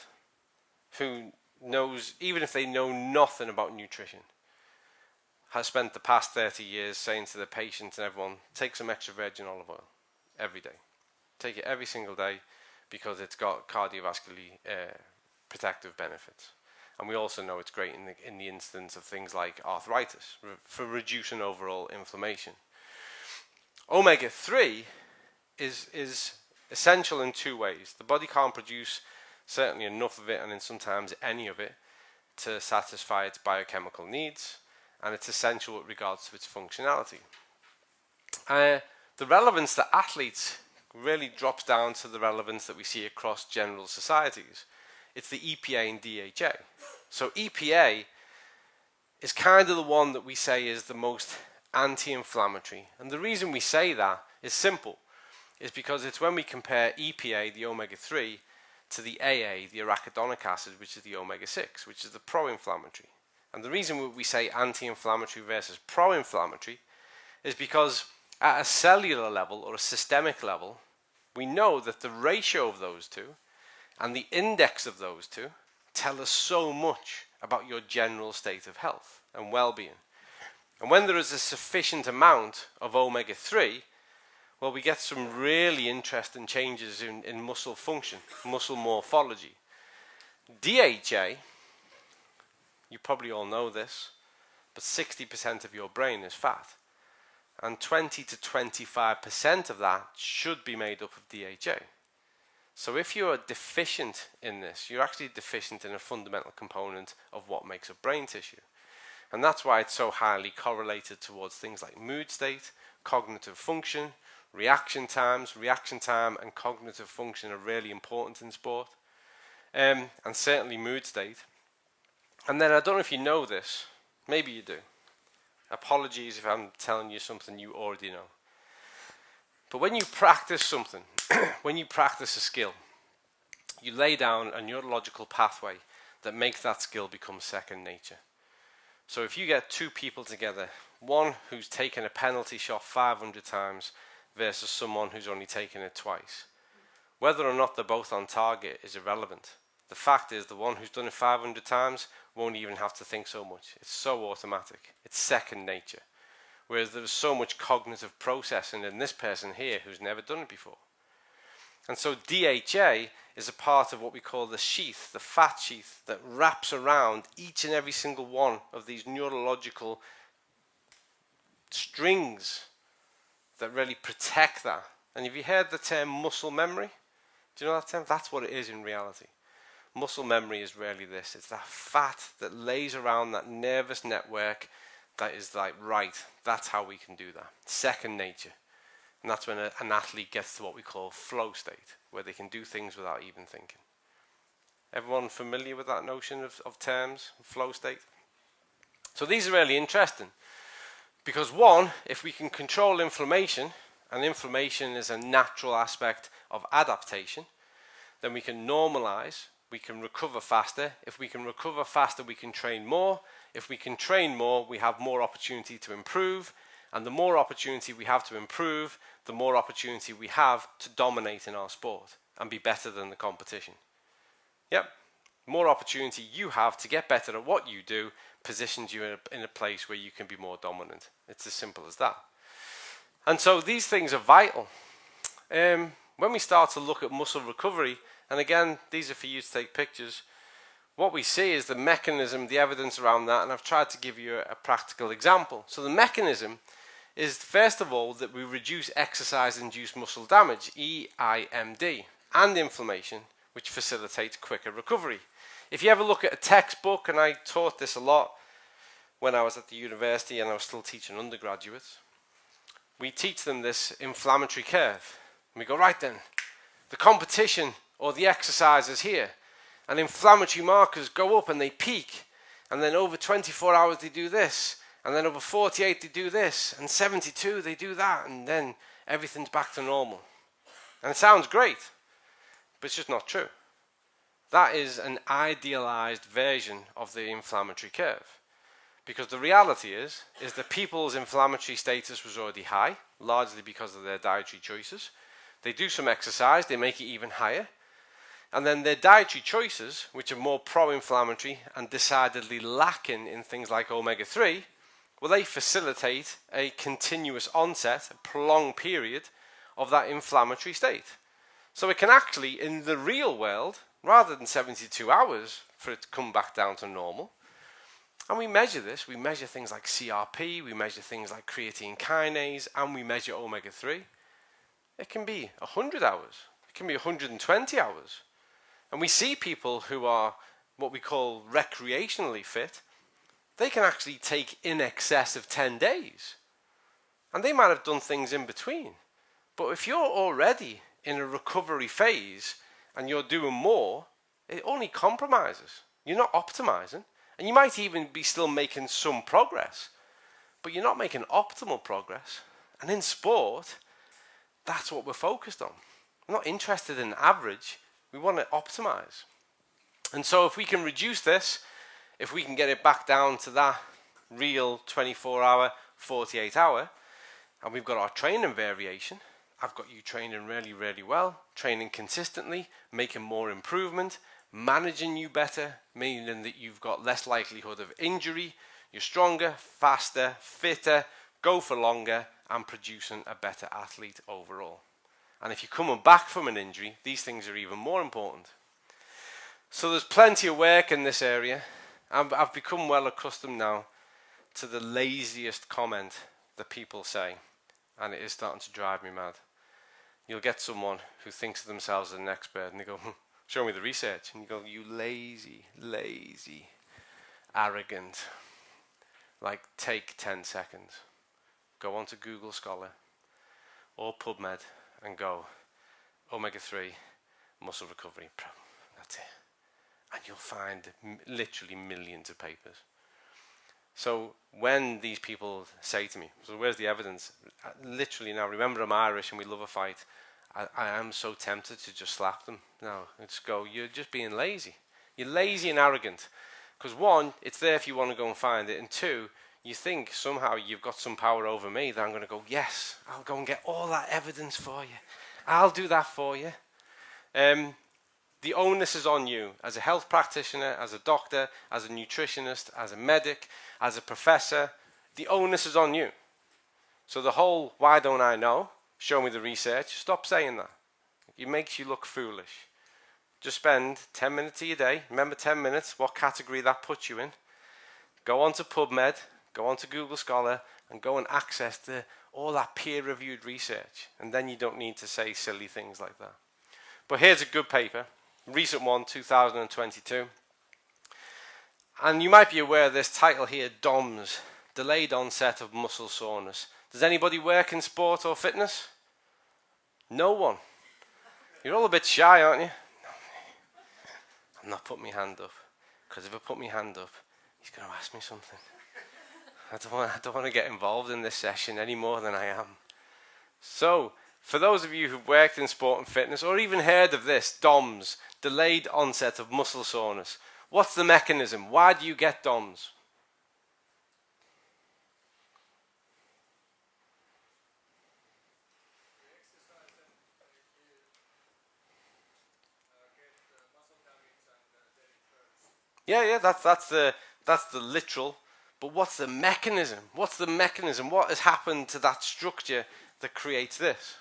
who knows, even if they know nothing about nutrition, has spent the past 30 years saying to the patients and everyone, take some extra virgin olive oil every day. Take it every single day because it's got cardiovascularly protective benefits. And we also know it's great in the instance of things like arthritis for reducing overall inflammation. Omega-3 is essential in two ways. The body can't produce certainly enough of it, and then sometimes any of it, to satisfy its biochemical needs, and it's essential with regards to its functionality. The relevance to athletes really drops down to the relevance that we see across general societies. It's the EPA and DHA. So EPA is kind of the one that we say is the most anti-inflammatory. And the reason we say that is simple. Is because it's when we compare EPA, the omega-3, to the AA, the arachidonic acid, which is the omega-6, which is the pro-inflammatory. And the reason we say anti-inflammatory versus pro-inflammatory is because at a cellular level or a systemic level, we know that the ratio of those two and the index of those two tell us so much about your general state of health and well-being. And when there is a sufficient amount of omega-3, well, we get some really interesting changes in muscle function, muscle morphology. DHA, you probably all know this, but 60% of your brain is fat. And 20 to 25% of that should be made up of DHA. So if you are deficient in this, you're actually deficient in a fundamental component of what makes up brain tissue. And that's why it's so highly correlated towards things like mood state, cognitive function, reaction time and cognitive function are really important in sport, and certainly mood state. And then I don't know if you know this, maybe you do. Apologies if I'm telling you something you already know. But when you practice something, when you practice a skill, you lay down a neurological pathway that makes that skill become second nature. So if you get two people together, one who's taken a penalty shot 500 times versus someone who's only taken it twice, whether or not they're both on target is irrelevant. The fact is the one who's done it 500 times won't even have to think so much. It's so automatic. It's second nature. Whereas there's so much cognitive processing in this person here who's never done it before. And so DHA is a part of what we call the sheath, the fat sheath that wraps around each and every single one of these neurological strings that really protect that. And have you heard the term muscle memory? Do you know that term? That's what it is in reality. Muscle memory is really this. It's that fat that lays around that nervous network that is like, right, that's how we can do that. Second nature. And that's when an athlete gets to what we call flow state, where they can do things without even thinking. Everyone familiar with that notion of terms, flow state? So these are really interesting. Because one, if we can control inflammation, and inflammation is a natural aspect of adaptation, then we can normalize, we can recover faster. If we can recover faster, we can train more. If we can train more, we have more opportunity to improve. And the more opportunity we have to improve, the more opportunity we have to dominate in our sport and be better than the competition. Yep. More opportunity you have to get better at what you do positions you in a place where you can be more dominant. It's as simple as that. And so these things are vital. When we start to look at muscle recovery, and again, these are for you to take pictures, what we see is the mechanism, the evidence around that, and I've tried to give you a practical example. So the mechanism is, first of all, that we reduce exercise-induced muscle damage, EIMD, and inflammation, which facilitates quicker recovery. If you ever look at a textbook, and I taught this a lot when I was at the university and I was still teaching undergraduates, we teach them this inflammatory curve. And we go, right then, the competition or the exercise is here, and inflammatory markers go up and they peak, and then over 24 hours they do this, and then over 48 they do this, and 72 they do that, and then everything's back to normal. And it sounds great, but it's just not true. That is an idealized version of the inflammatory curve. Because the reality is that people's inflammatory status was already high, largely because of their dietary choices. They do some exercise, they make it even higher. And then their dietary choices, which are more pro-inflammatory and decidedly lacking in things like omega-3, well, they facilitate a continuous onset, a prolonged period of that inflammatory state. So it can actually, in the real world, rather than 72 hours for it to come back down to normal, and we measure this, we measure things like CRP, we measure things like creatine kinase, and we measure omega-3. It can be 100 hours, it can be 120 hours. And we see people who are what we call recreationally fit, they can actually take in excess of 10 days. And they might have done things in between. But if you're already in a recovery phase and you're doing more, it only compromises. You're not optimizing. And you might even be still making some progress, but you're not making optimal progress. And in sport, that's what we're focused on. We're not interested in average. We want to optimize. And so if we can reduce this, if we can get it back down to that real 24-hour, 48-hour, and we've got our training variation, I've got you training really, really well, training consistently, making more improvement, managing you better, meaning that you've got less likelihood of injury, you're stronger, faster, fitter, go for longer, and producing a better athlete overall. And if you're coming back from an injury, these things are even more important. So there's plenty of work in this area. I've become well accustomed now to the laziest comment that people say, and it is starting to drive me mad. You'll get someone who thinks of themselves as an expert, and they go, show me the research. And you go, you lazy, arrogant. Like, take 10 seconds. Go onto Google Scholar or PubMed and go, omega-3, muscle recovery. That's it. And you'll find literally millions of papers. So when these people say to me, so where's the evidence? Literally now, remember I'm Irish and we love a fight. I am so tempted to just slap them. No, let's go, you're just being lazy. You're lazy and arrogant. Because one, it's there if you want to go and find it. And two, you think somehow you've got some power over me that I'm going to go, yes, I'll go and get all that evidence for you. I'll do that for you. The onus is on you as a health practitioner, as a doctor, as a nutritionist, as a medic, as a professor. The onus is on you. So the whole, why don't I know? Show me the research. Stop saying that. it makes you look foolish. Just spend 10 minutes of your day. Remember 10 minutes, what category that puts you in. Go on to PubMed, go on to Google Scholar, and go and access all that peer-reviewed research. And then you don't need to say silly things like that. But here's a good paper, recent one, 2022. And you might be aware of this title here, DOMS, Delayed Onset of Muscle Soreness. Does anybody work in sport or fitness? No one. You're all a bit shy, aren't you? I'm not putting my hand up, because if I put my hand up, he's going to ask me something. I don't want to get involved in this session any more than I am. So, for those of you who've worked in sport and fitness, or even heard of this, DOMS, Delayed Onset of Muscle Soreness, what's the mechanism? Why do you get DOMS? Yeah, that's the literal. But what's the mechanism? What's the mechanism? What has happened to that structure that creates this?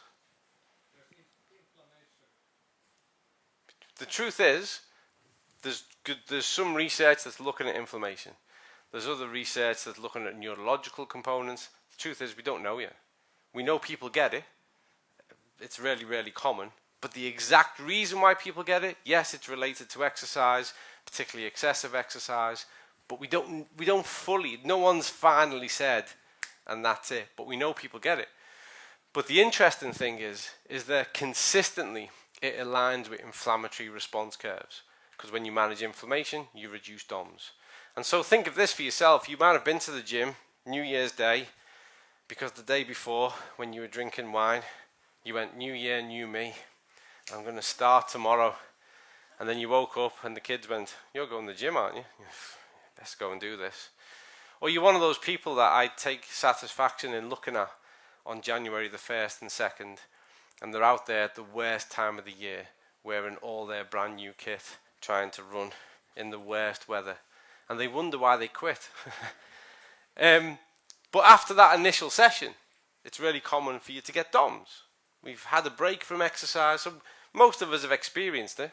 The truth is, there's some research that's looking at inflammation. There's other research that's looking at neurological components. The truth is, we don't know yet. We know people get it. It's really, really common. But the exact reason why people get it, yes, it's related to exercise, particularly excessive exercise, but we don't fully, no one's finally said, and that's it. But we know people get it. But the interesting thing is that consistently it aligns with inflammatory response curves. Because when you manage inflammation, you reduce DOMS. And so think of this for yourself. You might have been to the gym, New Year's Day, because the day before, when you were drinking wine, you went, New Year, new me. I'm going to start tomorrow. And then you woke up and the kids went, you're going to the gym, aren't you? Let's go and do this. Or you're one of those people that I take satisfaction in looking at on January the 1st and 2nd, and they're out there at the worst time of the year, wearing all their brand new kit, trying to run in the worst weather. And they wonder why they quit. But after that initial session, it's really common for you to get DOMS. We've had a break from exercise, so most of us have experienced it.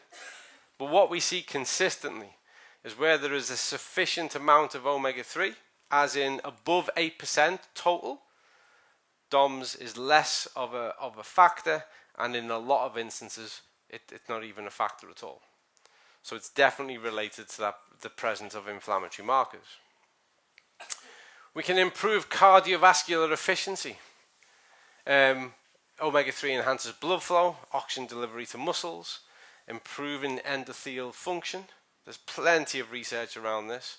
But what we see consistently is where there is a sufficient amount of omega-3, as in above 8% total, DOMS is less of a factor, and in a lot of instances, it's not even a factor at all. So it's definitely related to the presence of inflammatory markers. We can improve cardiovascular efficiency. Omega-3 enhances blood flow, oxygen delivery to muscles, improving endothelial function. There's plenty of research around this.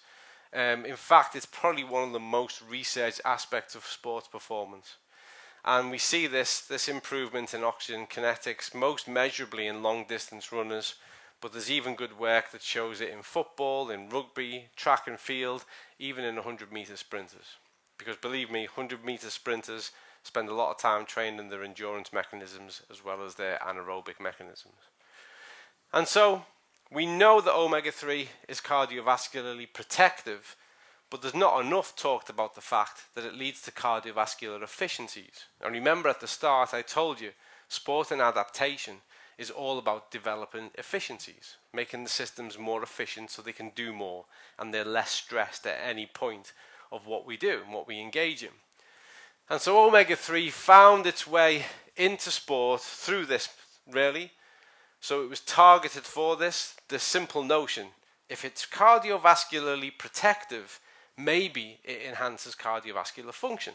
In fact, it's probably one of the most researched aspects of sports performance. And we see this improvement in oxygen kinetics most measurably in long distance runners, but there's even good work that shows it in football, in rugby, track and field, even in 100-meter sprinters. Because believe me, 100-meter sprinters spend a lot of time training their endurance mechanisms as well as their anaerobic mechanisms. And so we know that omega-3 is cardiovascularly protective, but there's not enough talked about the fact that it leads to cardiovascular efficiencies. And remember at the start I told you, sport and adaptation is all about developing efficiencies, making the systems more efficient so they can do more and they're less stressed at any point of what we do and what we engage in. And so omega-3 found its way into sport through this, really. So it was targeted for this simple notion. If it's cardiovascularly protective, maybe it enhances cardiovascular function.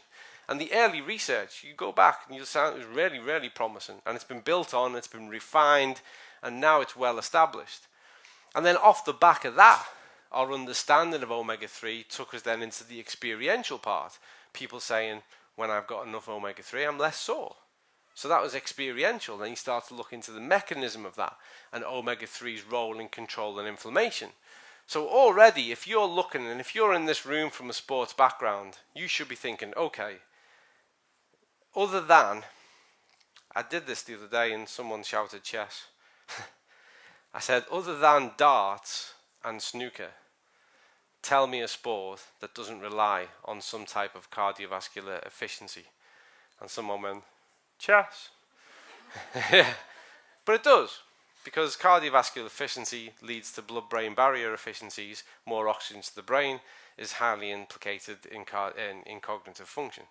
And the early research, you go back and you'll find it was really, really promising. And it's been built on, it's been refined, and now it's well established. And then off the back of that, our understanding of omega-3 took us then into the experiential part. People saying, when I've got enough omega-3, I'm less sore. So that was experiential. Then you start to look into the mechanism of that and omega-3's role in controlling inflammation. So already, if you're looking, and if you're in this room from a sports background, you should be thinking, okay, other than, I did this the other day and someone shouted chess. I said, other than darts and snooker, tell me a sport that doesn't rely on some type of cardiovascular efficiency. And someone went, chess. But it does, because cardiovascular efficiency leads to blood-brain barrier efficiencies. More oxygen to the brain is highly implicated in cognitive function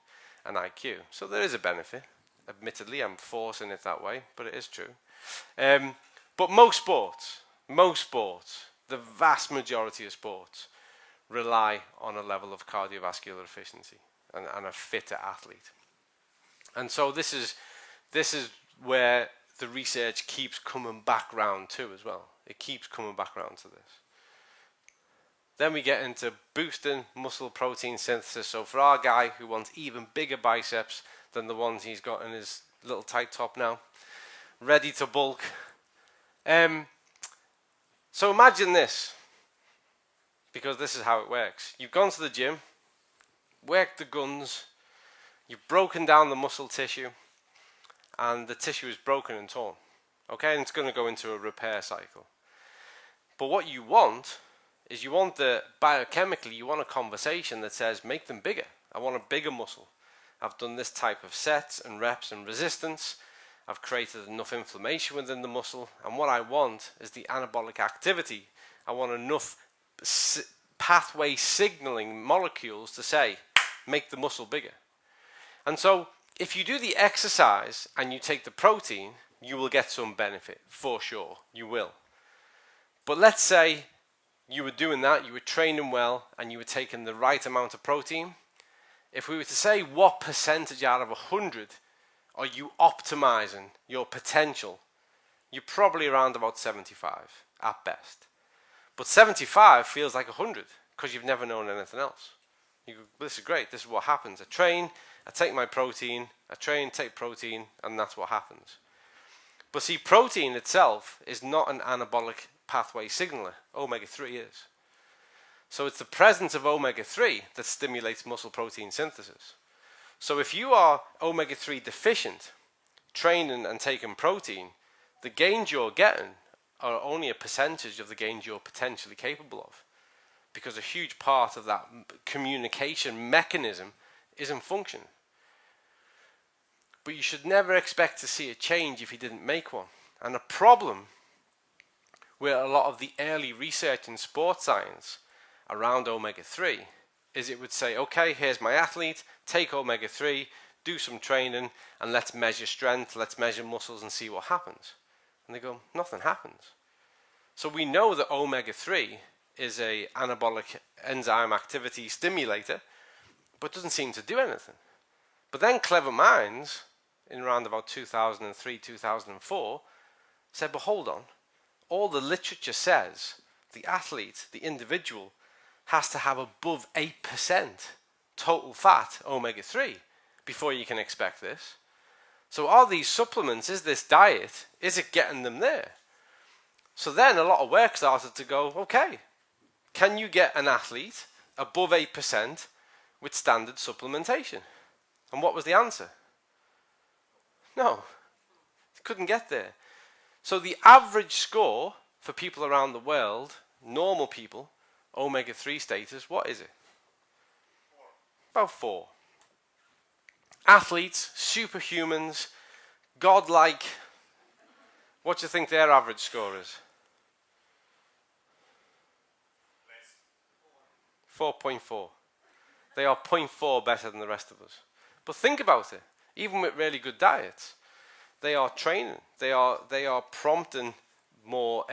and IQ. So there is a benefit. Admittedly, I'm forcing it that way, but it is true. But most sports, the vast majority of sports, rely on a level of cardiovascular efficiency and a fitter athlete. And so this is where the research keeps coming back round to as well. It keeps coming back round to this. Then we get into boosting muscle protein synthesis. So for our guy who wants even bigger biceps than the ones he's got in his little tight top now, ready to bulk. So imagine this, because this is how it works. You've gone to the gym, worked the guns, you've broken down the muscle tissue, and the tissue is broken and torn. Okay, and it's going to go into a repair cycle. But what you want is biochemically, you want a conversation that says, make them bigger. I want a bigger muscle. I've done this type of sets and reps and resistance. I've created enough inflammation within the muscle. And what I want is the anabolic activity. I want enough pathway signaling molecules to say, make the muscle bigger. And so if you do the exercise and you take the protein, you will get some benefit, for sure. You will. But let's say you were doing that, you were training well, and you were taking the right amount of protein. If we were to say what percentage out of 100 are you optimizing your potential, you're probably around about 75 at best. But 75 feels like 100 because you've never known anything else. You go, this is great, this is what happens. I train, I take my protein, I train, take protein, and that's what happens. But see, protein itself is not an anabolic pathway signaler. Omega-3 is. So it's the presence of omega-3 that stimulates muscle protein synthesis. So if you are omega-3 deficient, training and taking protein, the gains you're getting are only a percentage of the gains you're potentially capable of. Because a huge part of that communication mechanism isn't functioning. But you should never expect to see a change if you didn't make one. And the problem with a lot of the early research in sports science around omega-3 is it would say, okay, here's my athlete, take omega-3, do some training, and let's measure strength, let's measure muscles and see what happens. And they go, nothing happens. So we know that omega-3 is a anabolic enzyme activity stimulator, but doesn't seem to do anything. But then clever minds, in around about 2003, 2004, said, but hold on, all the literature says the athlete, the individual, has to have above 8% total fat omega-3 before you can expect this. So are these supplements, is this diet, is it getting them there? So then a lot of work started to go, okay, can you get an athlete above 8% with standard supplementation? And what was the answer? No, couldn't get there. So the average score for people around the world, normal people, omega-3 status, what is it? 4. About 4. Athletes, superhumans, godlike, what do you think their average score is? 4.4. They are 0.4 better than the rest of us. But think about it. Even with really good diets, they are training. They are prompting more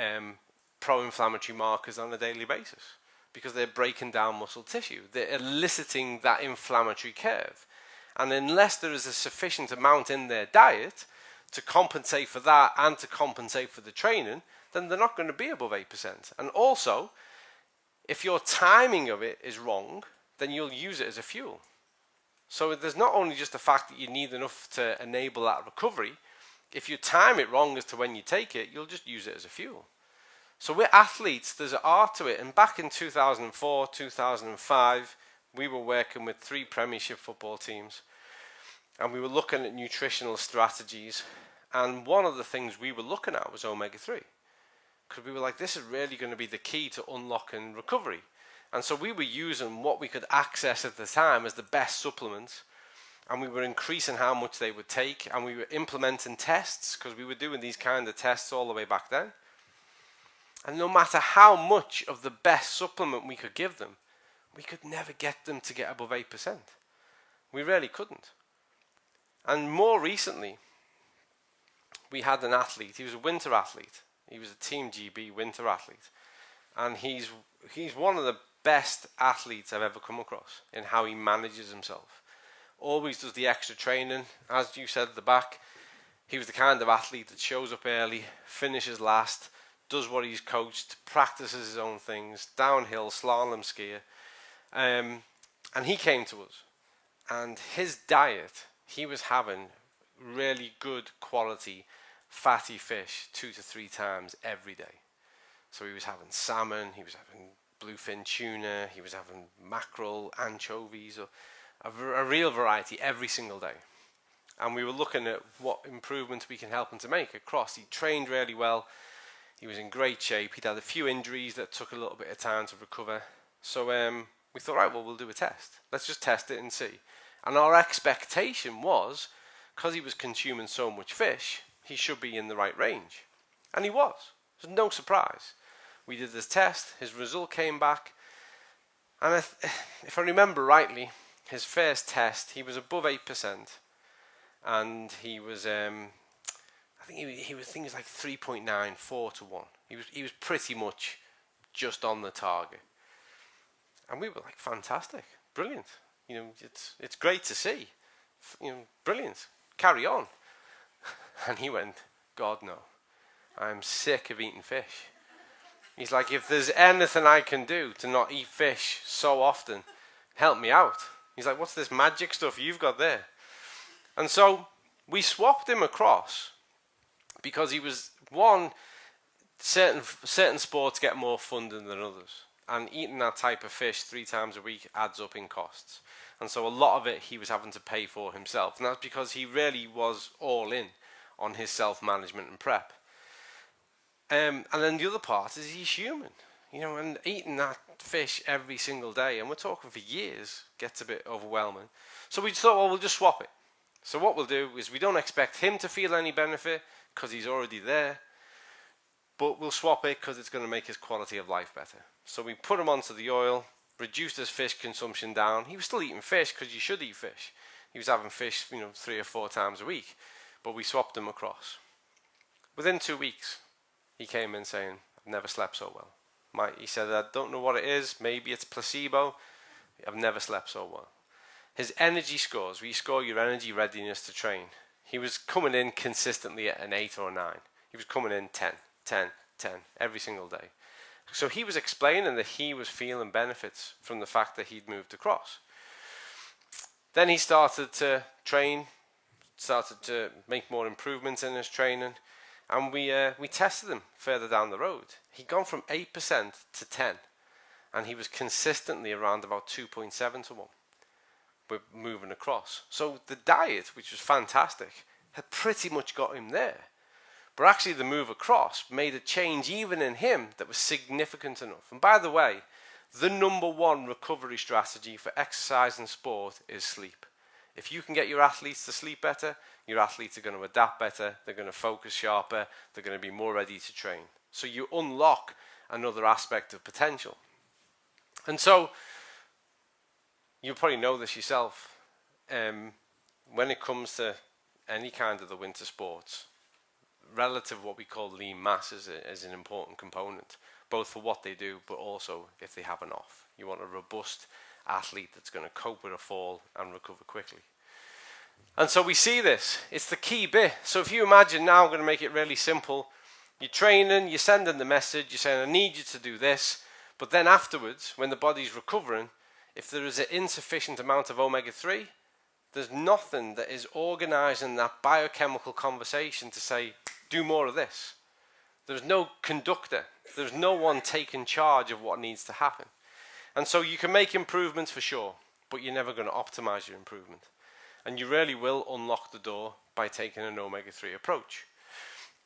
pro-inflammatory markers on a daily basis because they're breaking down muscle tissue. They're eliciting that inflammatory curve. And unless there is a sufficient amount in their diet to compensate for that and to compensate for the training, then they're not going to be above 8%. And also, if your timing of it is wrong, then you'll use it as a fuel. So there's not only just the fact that you need enough to enable that recovery. If you time it wrong as to when you take it, you'll just use it as a fuel. So with athletes, there's an art to it. And back in 2004, 2005, we were working with 3 Premiership football teams. And we were looking at nutritional strategies. And one of the things we were looking at was omega-3. Because we were like, this is really going to be the key to unlocking recovery. And so we were using what we could access at the time as the best supplements. and we were increasing how much they would take, and we were implementing tests, because we were doing these kind of tests all the way back then. And no matter how much of the best supplement we could give them, we could never get them to get above 8%. We really couldn't. And more recently, we had an athlete. He was a winter athlete. He was a Team GB winter athlete. And he's one of the best athletes I've ever come across in how he manages himself. Always does the extra training. As you said at the back, he was the kind of athlete that shows up early, finishes last, does what he's coached, practices his own things, downhill, slalom skier. And he came to us. And his diet, he was having really good quality fatty fish 2 to 3 times every day. So he was having salmon, he was having bluefin tuna, he was having mackerel, anchovies, a real variety every single day. And we were looking at what improvements we can help him to make across. He trained really well, he was in great shape, he'd had a few injuries that took a little bit of time to recover. So we thought, right, well, we'll do a test. Let's just test it and see. And our expectation was, because he was consuming so much fish, he should be in the right range. And he was. There's no surprise. We did this test, his result came back, and if I remember rightly, his first test, he was above 8%, and he was, I think he was like 3.94 to 1. He was pretty much just on the target. And we were like, fantastic, brilliant. You know, it's great to see. You know, brilliant. Carry on. And he went, God, no. I'm sick of eating fish. He's like, if there's anything I can do to not eat fish so often, help me out. He's like, what's this magic stuff you've got there? And so we swapped him across because he was, one, certain sports get more funding than others. And eating that type of fish 3 times a week adds up in costs. And so a lot of it he was having to pay for himself. And that's because he really was all in on his self-management and prep. And then the other part is he's human. You know, and eating that fish every single day, and we're talking for years, gets a bit overwhelming. So we just thought, well, we'll just swap it. So what we'll do is we don't expect him to feel any benefit because he's already there. But we'll swap it because it's going to make his quality of life better. So we put him onto the oil, reduced his fish consumption down. He was still eating fish because you should eat fish. He was having fish, 3 or 4 times a week. But we swapped him across. Within 2 weeks, he came in saying, I've never slept so well. He said, I don't know what it is. Maybe it's placebo. I've never slept so well. His energy scores, we score your energy readiness to train. He was coming in consistently at an 8 or 9. He was coming in 10, 10, 10 every single day. So he was explaining that he was feeling benefits from the fact that he'd moved across. Then he started to train, started to make more improvements in his training, and we tested him further down the road. He'd gone from 8% to 10, and he was consistently around about 2.7 to 1. We're moving across. So the diet, which was fantastic, had pretty much got him there. But actually the move across made a change even in him that was significant enough. And by the way, the number one recovery strategy for exercise and sport is sleep. If you can get your athletes to sleep better, your athletes are going to adapt better, they're going to focus sharper, they're going to be more ready to train. So you unlock another aspect of potential. And so, you probably know this yourself, when it comes to any kind of the winter sports, relative what we call lean mass is an important component, both for what they do, but also if they have an off. You want a robust athlete that's going to cope with a fall and recover quickly. And so we see this. It's the key bit. So if you imagine now, I'm going to make it really simple. You're training, you're sending the message, you're saying, I need you to do this. But then afterwards, when the body's recovering, if there is an insufficient amount of omega-3, there's nothing that is organising that biochemical conversation to say, do more of this. There's no conductor. There's no one taking charge of what needs to happen. And so you can make improvements for sure, but you're never going to optimize your improvement. And you really will unlock the door by taking an omega-3 approach.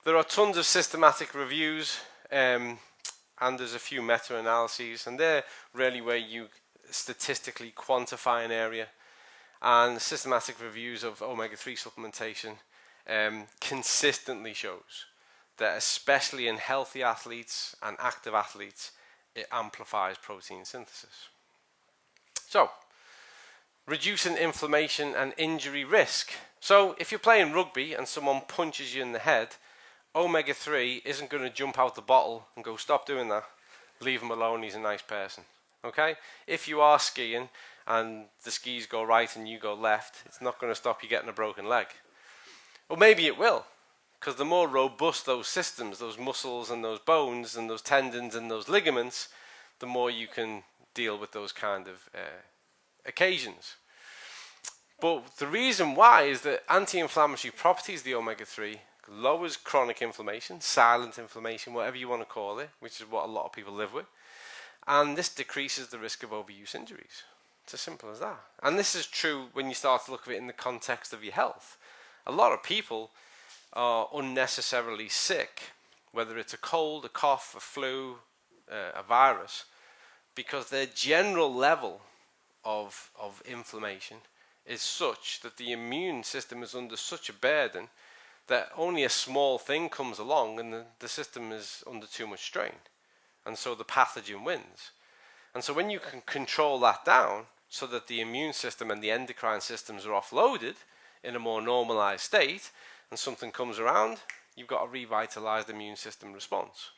There are tons of systematic reviews, and there's a few meta-analyses, and they're really where you statistically quantify an area. and systematic reviews of omega-3 supplementation consistently shows that, especially in healthy athletes and active athletes, it amplifies protein synthesis. So, reducing inflammation and injury risk. So, if you're playing rugby and someone punches you in the head, omega-3 isn't going to jump out the bottle and go, stop doing that, leave him alone, he's a nice person. Okay? If you are skiing and the skis go right and you go left, it's not going to stop you getting a broken leg. Or maybe it will, because the more robust those systems, those muscles and those bones and those tendons and those ligaments, the more you can deal with those kind of occasions. But the reason why is that anti-inflammatory properties of the omega-3 lowers chronic inflammation, silent inflammation, whatever you want to call it, which is what a lot of people live with. And this decreases the risk of overuse injuries. It's as simple as that. And this is true when you start to look at it in the context of your health. A lot of people are unnecessarily sick, whether it's a cold, a cough, a flu, a virus, because their general level of inflammation is such that the immune system is under such a burden that only a small thing comes along and the system is under too much strain. And so the pathogen wins. And so when you can control that down so that the immune system and the endocrine systems are offloaded in a more normalized state, and something comes around, you've got a revitalized immune system response.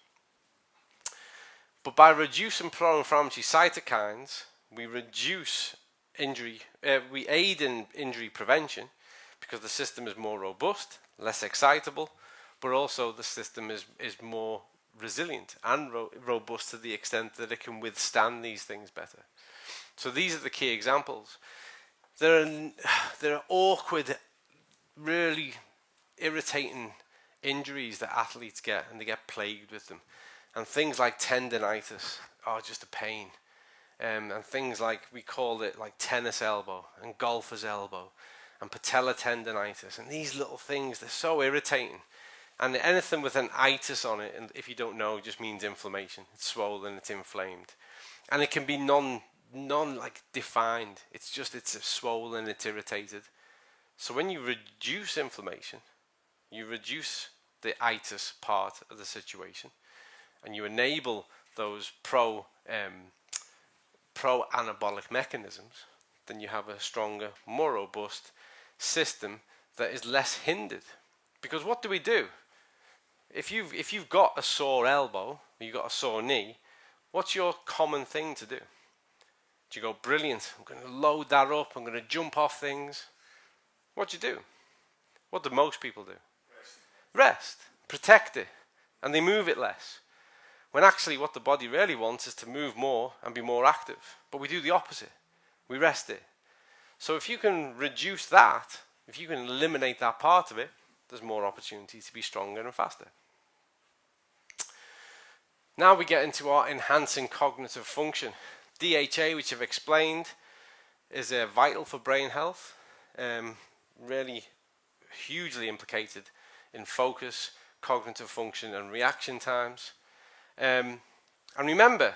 But by reducing pro-inflammatory cytokines, we reduce injury, we aid in injury prevention because the system is more robust, less excitable, but also the system is more resilient and robust to the extent that it can withstand these things better. So these are the key examples. There are awkward, really irritating injuries that athletes get, and they get plagued with them. And things like tendinitis are just a pain. And things like, we call it like tennis elbow and golfer's elbow and patella tendinitis. And these little things, they're so irritating. And anything with an itis on it, and if you don't know, just means inflammation. It's swollen, it's inflamed. And it can be non like defined. It's swollen, it's irritated. So when you reduce inflammation, you reduce the itis part of the situation, and you enable those pro-anabolic mechanisms, then you have a stronger, more robust system that is less hindered. Because what do? If you've got a sore elbow, or you've got a sore knee, what's your common thing to do? Do you go, brilliant, I'm going to load that up, I'm going to jump off things? What do you do? What do most people do? Rest. Protect it. And they move it less. When actually what the body really wants is to move more and be more active. But we do the opposite. We rest it. So if you can reduce that, if you can eliminate that part of it, there's more opportunity to be stronger and faster. Now we get into our enhancing cognitive function. DHA, which I've explained, is vital for brain health. Really hugely implicated in focus, cognitive function and reaction times. And remember,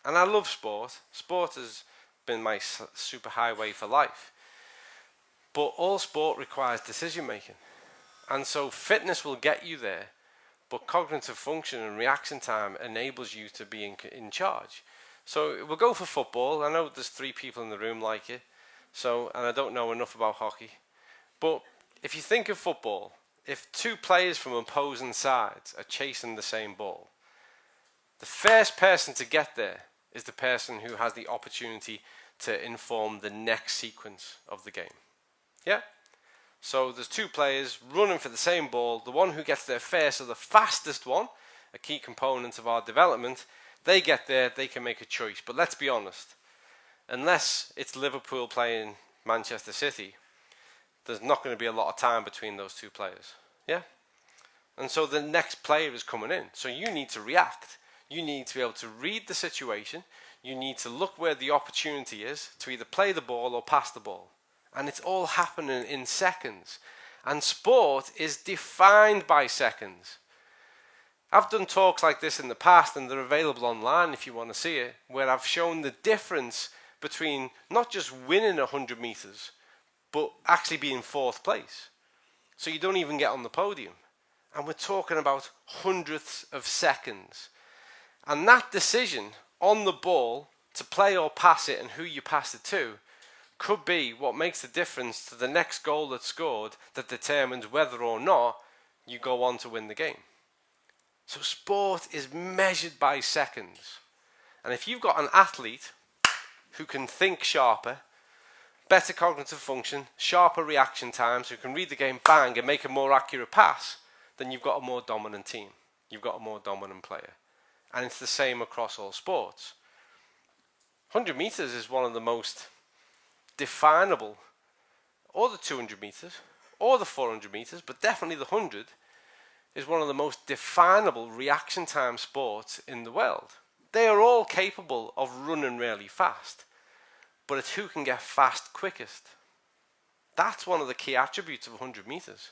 and I love sport. Sport has been my super highway for life. But all sport requires decision making. And so fitness will get you there, but cognitive function and reaction time enables you to be in charge. So we'll go for football. I know there's 3 people in the room like it. So, and I don't know enough about hockey. But if you think of football, if 2 players from opposing sides are chasing the same ball, the first person to get there is the person who has the opportunity to inform the next sequence of the game. Yeah? So there's 2 players running for the same ball. The one who gets there first, or the fastest one, a key component of our development, they get there, they can make a choice. But let's be honest, unless it's Liverpool playing Manchester City, there's not going to be a lot of time between those 2 players. Yeah? And so the next player is coming in. So you need to react. You need to be able to read the situation. You need to look where the opportunity is to either play the ball or pass the ball. And it's all happening in seconds. And sport is defined by seconds. I've done talks like this in the past, and they're available online if you want to see it, where I've shown the difference between not just winning 100 meters, but actually be in 4th place. So you don't even get on the podium. And we're talking about hundredths of seconds. And that decision on the ball to play or pass it and who you pass it to could be what makes the difference to the next goal that's scored that determines whether or not you go on to win the game. So sport is measured by seconds. And if you've got an athlete who can think sharper, better cognitive function, sharper reaction times, who can read the game bang and make a more accurate pass, then you've got a more dominant team. You've got a more dominant player. And it's the same across all sports. 100 meters is one of the most definable, or the 200 meters, or the 400 meters, but definitely the 100 is one of the most definable reaction time sports in the world. They are all capable of running really fast, but it's who can get fast quickest. That's one of the key attributes of 100 meters.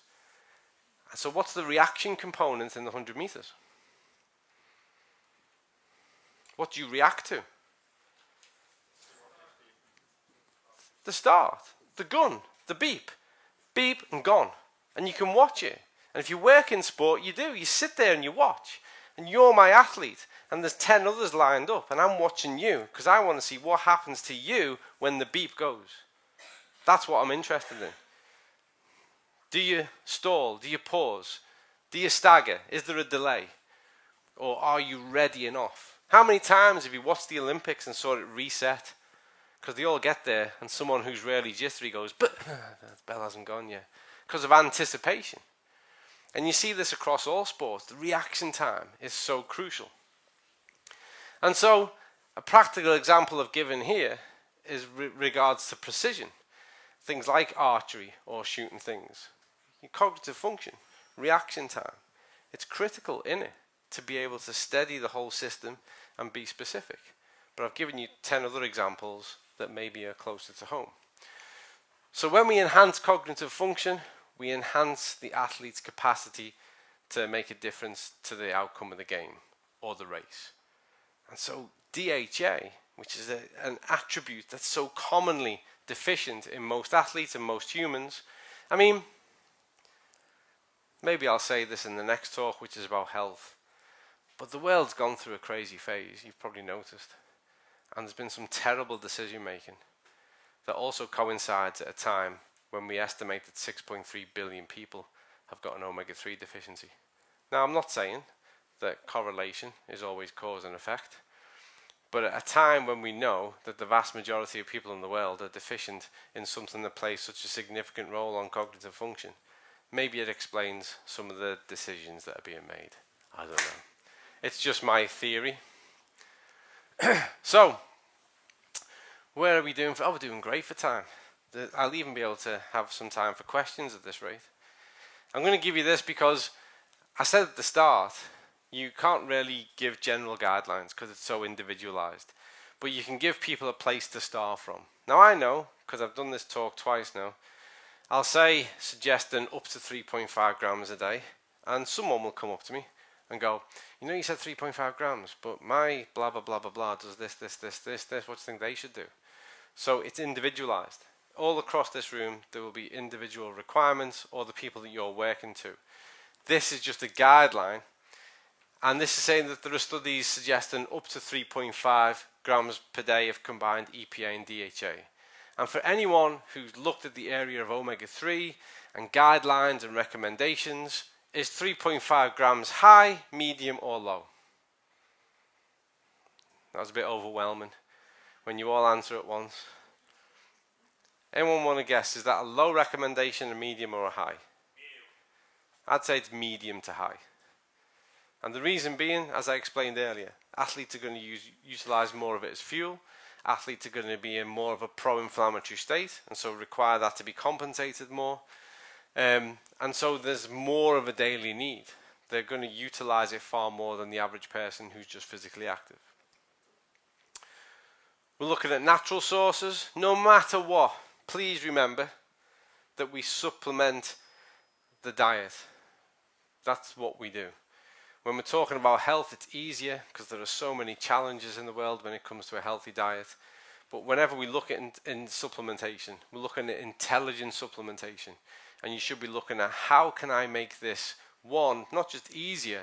And so what's the reaction component in the 100 meters? What do you react to? The start, the gun, the beep. Beep and gone. And you can watch it. And if you work in sport, you do. You sit there and you watch. And you're my athlete. And there's 10 others lined up. And I'm watching you because I want to see what happens to you when the beep goes. That's what I'm interested in. Do you stall? Do you pause? Do you stagger? Is there a delay? Or are you ready and off? How many times have you watched the Olympics and saw it reset? Because they all get there and someone who's really jittery goes, but the bell hasn't gone yet. Because of anticipation. And you see this across all sports. The reaction time is so crucial. And so a practical example I've given here is regards to precision. Things like archery or shooting things. Your cognitive function, reaction time. It's critical in it to be able to steady the whole system and be specific. But I've given you 10 other examples that maybe are closer to home. So when we enhance cognitive function, we enhance the athlete's capacity to make a difference to the outcome of the game or the race. And so DHA, which is an attribute that's so commonly deficient in most athletes and most humans, I mean, maybe I'll say this in the next talk, which is about health, but the world's gone through a crazy phase, you've probably noticed. And there's been some terrible decision making that also coincides at a time when we estimate that 6.3 billion people have got an omega-3 deficiency. Now, I'm not saying that correlation is always cause and effect, but at a time when we know that the vast majority of people in the world are deficient in something that plays such a significant role on cognitive function, maybe it explains some of the decisions that are being made. I don't know. It's just my theory. So, where are we doing? We're doing great for time. I'll even be able to have some time for questions at this rate. I'm going to give you this because I said at the start, you can't really give general guidelines because it's so individualized. But you can give people a place to start from. Now I know, because I've done this talk twice now, I'll say suggesting up to 3.5 grams a day, and someone will come up to me and go, you know, you said 3.5 grams, but my blah, blah, blah, blah, blah does this. What do you think they should do? So it's individualized. All across this room, there will be individual requirements or the people that you're working to. This is just a guideline. And this is saying that there are studies suggesting up to 3.5 grams per day of combined EPA and DHA. And for anyone who's looked at the area of omega-3 and guidelines and recommendations, is 3.5 grams high, medium, or low? That was a bit overwhelming when you all answer at once. Anyone want to guess, is that a low recommendation, a medium, or a high? Medium. I'd say it's medium to high. And the reason being, as I explained earlier, athletes are going to utilize more of it as fuel. Athletes are going to be in more of a pro-inflammatory state, and so require that to be compensated more. And so there's more of a daily need. They're going to utilize it far more than the average person who's just physically active. We're looking at natural sources. No matter what, please remember that we supplement the diet. That's what we do. When we're talking about health, it's easier because there are so many challenges in the world when it comes to a healthy diet. But whenever we look at in supplementation, we're looking at intelligent supplementation. And you should be looking at how can I make this, one, not just easier,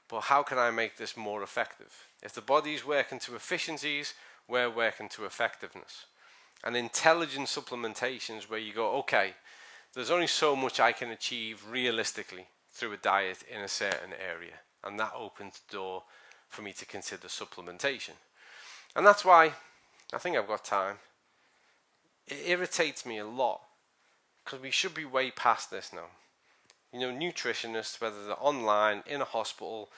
but how can I make this more effective? If the body's working to efficiencies, we're working to effectiveness. And intelligent supplementation is where you go, okay, there's only so much I can achieve realistically through a diet in a certain area. And that opens the door for me to consider supplementation. And that's why, I think I've got time, it irritates me a lot, because we should be way past this now. You know, nutritionists, whether they're online, in a hospital,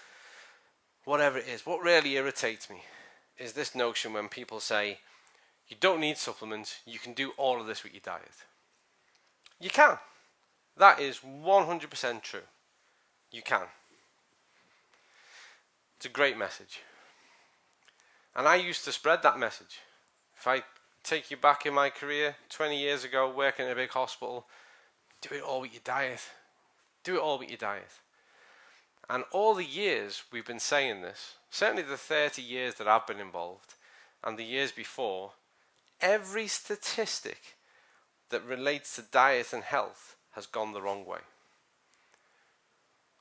whatever it is, what really irritates me is this notion when people say, you don't need supplements, you can do all of this with your diet. You can. That is 100% true. You can. It's a great message. And I used to spread that message. If I take you back in my career, 20 years ago, working in a big hospital, do it all with your diet. Do it all with your diet. And all the years we've been saying this, certainly the 30 years that I've been involved, and the years before, every statistic that relates to diet and health has gone the wrong way.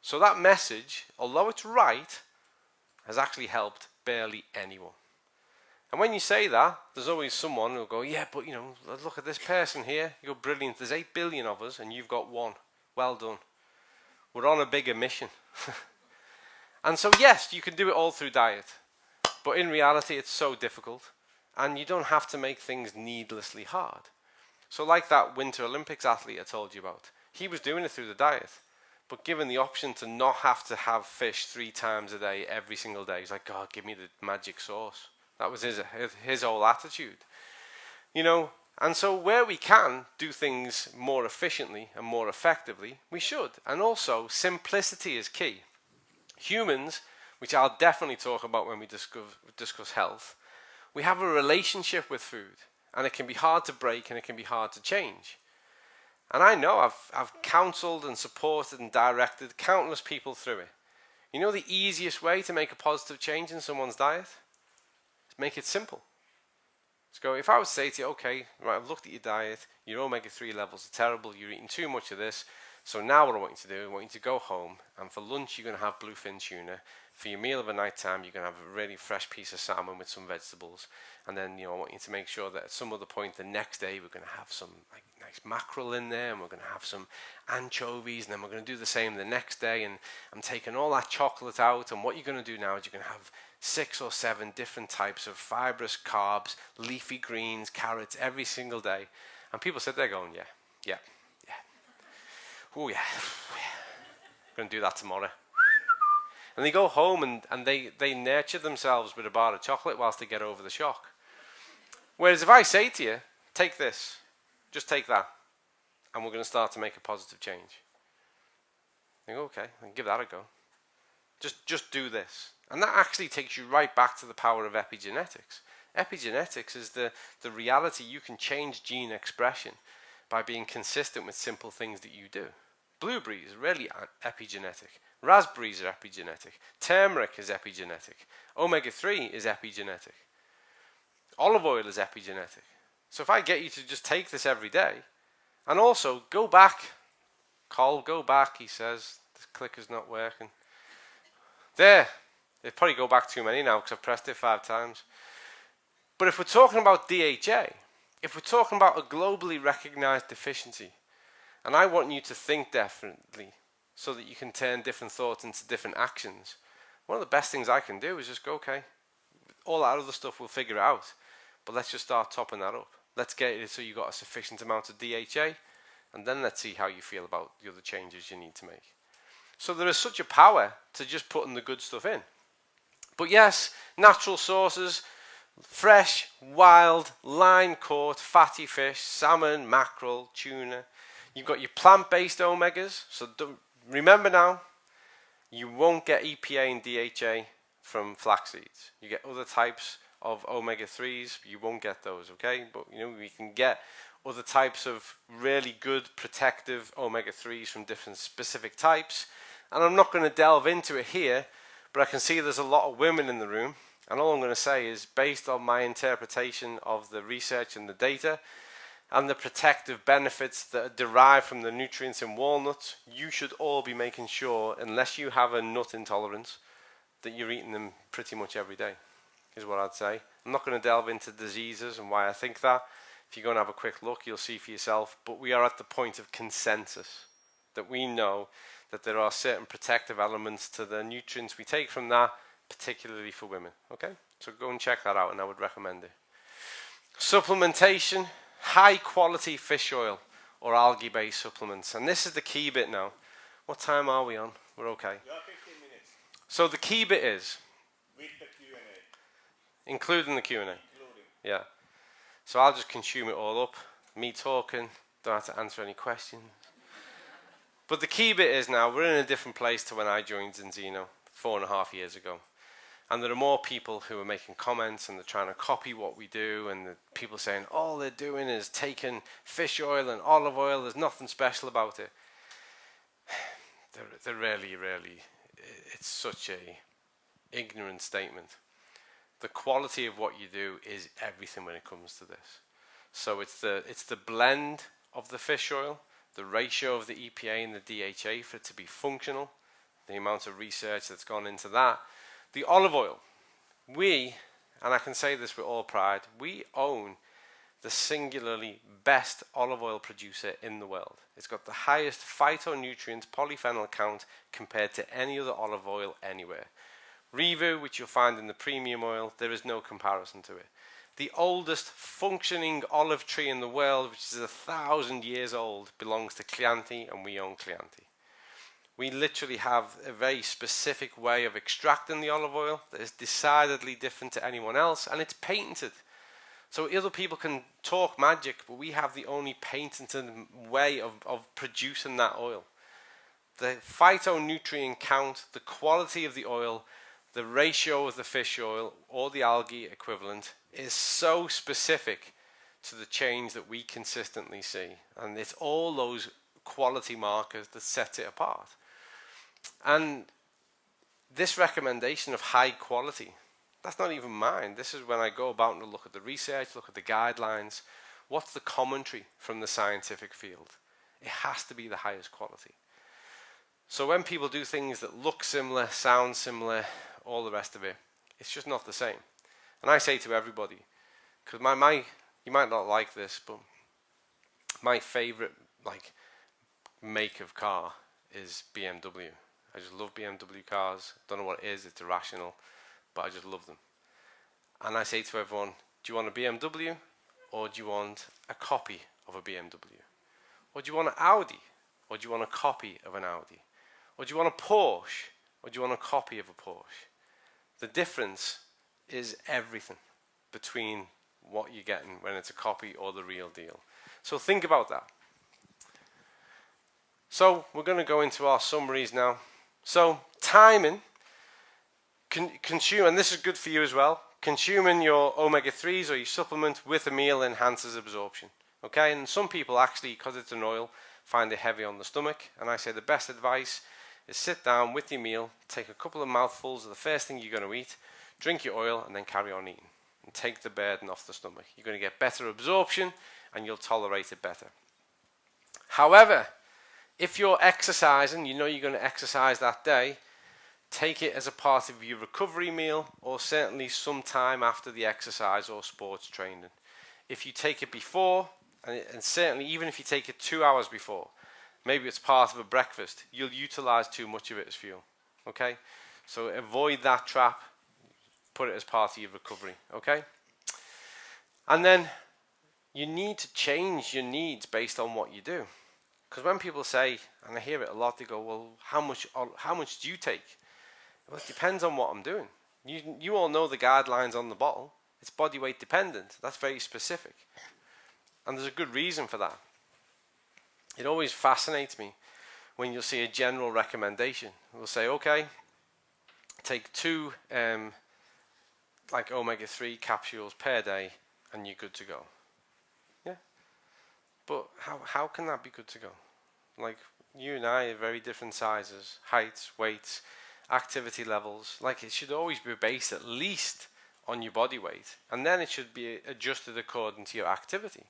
So that message, although it's right, has actually helped barely anyone. And when you say that, there's always someone who'll go, yeah, but you know, look at this person here. You're brilliant. There's 8 billion of us and you've got one. Well done. We're on a bigger mission. And so yes, you can do it all through diet. But in reality, it's so difficult. And you don't have to make things needlessly hard. So like that Winter Olympics athlete I told you about. He was doing it through the diet. But given the option to not have to have fish 3 times a day, every single day, he's like, God, give me the magic sauce. That was his whole attitude. You know, and so where we can do things more efficiently and more effectively, we should. And also, simplicity is key. Humans, which I'll definitely talk about when we discuss health, we have a relationship with food. And it can be hard to break and it can be hard to change. And I know I've counseled and supported and directed countless people through it. You know the easiest way to make a positive change in someone's diet? Make it simple. Let's go, if I would say to you, okay, right, I've looked at your diet, your omega-3 levels are terrible, you're eating too much of this, so now what I want you to do, I want you to go home, and for lunch you're going to have bluefin tuna, for your meal of a night time you're going to have a really fresh piece of salmon with some vegetables, and then, you know, I want you to make sure that at some other point the next day we're going to have some like nice mackerel in there, and we're going to have some anchovies, and then we're going to do the same the next day, and I'm taking all that chocolate out, and what you're going to do now is you're going to have 6 or 7 different types of fibrous carbs, leafy greens, carrots every single day. And people sit there going, yeah. Oh, yeah. I'm going to do that tomorrow. And they go home and they nurture themselves with a bar of chocolate whilst they get over the shock. Whereas if I say to you, take this, just take that, and we're going to start to make a positive change. They go, okay, I can give that a go. Just do this. And that actually takes you right back to the power of epigenetics. Epigenetics is the reality you can change gene expression by being consistent with simple things that you do. Blueberries are really epigenetic. Raspberries are epigenetic. Turmeric is epigenetic. Omega-3 is epigenetic. Olive oil is epigenetic. So if I get you to just take this every day, and also go back, Col, go back, he says, this clicker's not working. There. It'll probably go back too many now because I've pressed it 5 times. But if we're talking about DHA, if we're talking about a globally recognized deficiency, and I want you to think differently so that you can turn different thoughts into different actions, one of the best things I can do is just go, okay, all that other stuff we'll figure out, but let's just start topping that up. Let's get it so you've got a sufficient amount of DHA, and then let's see how you feel about the other changes you need to make. So there is such a power to just putting the good stuff in. But yes, natural sources, fresh, wild, line-caught, fatty fish, salmon, mackerel, tuna. You've got your plant-based omegas. So remember now, you won't get EPA and DHA from flax seeds. You get other types of omega-3s. You won't get those, okay? But you know, we can get other types of really good protective omega-3s from different specific types. And I'm not going to delve into it here, but I can see there's a lot of women in the room. And all I'm going to say is, based on my interpretation of the research and the data, and the protective benefits that are derived from the nutrients in walnuts, you should all be making sure, unless you have a nut intolerance, that you're eating them pretty much every day, is what I'd say. I'm not going to delve into diseases and why I think that. If you go and have a quick look, you'll see for yourself. But we are at the point of consensus that we know that there are certain protective elements to the nutrients we take from that, particularly for women. Okay, so go and check that out, and I would recommend it. Supplementation, high quality fish oil or algae based supplements. And this is the key bit now. What time are we on? We're okay. You have 15 minutes So the key bit is, with the Q&A. including the Q&A. Including. Yeah. So I'll just consume it all up. Me talking, don't have to answer any questions. But the key bit is now, we're in a different place to when I joined Zinzino 4.5 years ago. And there are more people who are making comments and they're trying to copy what we do, and the people saying all they're doing is taking fish oil and olive oil, there's nothing special about it. They're really, it's such a ignorant statement. The quality of what you do is everything when it comes to this. So it's the blend of the fish oil, the ratio of the EPA and the DHA for it to be functional, the amount of research that's gone into that. The olive oil, we, and I can say this with all pride, we own the singularly best olive oil producer in the world. It's got the highest phytonutrient polyphenol count compared to any other olive oil anywhere. Revu, which you'll find in the premium oil, there is no comparison to it. The oldest functioning olive tree in the world, which is 1,000 years old, belongs to Chianti, and we own Chianti. We literally have a very specific way of extracting the olive oil that is decidedly different to anyone else, and it's patented. So other people can talk magic, but we have the only patented way of producing that oil. The phytonutrient count, the quality of the oil, the ratio of the fish oil or the algae equivalent is so specific to the change that we consistently see. And it's all those quality markers that set it apart. And this recommendation of high quality, that's not even mine. This is when I go about and look at the research, look at the guidelines. What's the commentary from the scientific field? It has to be the highest quality. So when people do things that look similar, sound similar, all the rest of it, it's just not the same. And I say to everybody, because you might not like this, but my favorite make of car is BMW. I just love BMW cars. Don't know what it is, it's irrational, but I just love them. And I say to everyone, do you want a BMW or do you want a copy of a BMW? Or do you want an Audi or do you want a copy of an Audi? Or do you want a Porsche or do you want a copy of a Porsche? The difference is everything between what you're getting when it's a copy or the real deal. So think about that. So we're going to go into our summaries now. So timing, consume, and this is good for you as well, consuming your omega-3s or your supplement with a meal enhances absorption. Okay, and some people actually, because it's an oil, find it heavy on the stomach. And I say the best advice is sit down with your meal, take a couple of mouthfuls of the first thing you're going to eat, drink your oil, and then carry on eating. And take the burden off the stomach. You're going to get better absorption, and you'll tolerate it better. However, if you're exercising, you know you're going to exercise that day, take it as a part of your recovery meal, or certainly sometime after the exercise or sports training. If you take it before, and certainly even if you take it 2 hours before, maybe it's part of a breakfast, you'll utilize too much of it as fuel. Okay? So avoid that trap. Put it as part of your recovery. Okay? And then you need to change your needs based on what you do. Because when people say, and I hear it a lot, they go, well, how much do you take? Well, it depends on what I'm doing. You all know the guidelines on the bottle. It's body weight dependent. That's very specific. And there's a good reason for that. It always fascinates me when you'll see a general recommendation. We'll say, okay, take 2 omega-3 capsules per day and you're good to go. Yeah. But how can that be good to go? Like, you and I are very different sizes, heights, weights, activity levels. Like, it should always be based at least on your body weight, and then it should be adjusted according to your activity.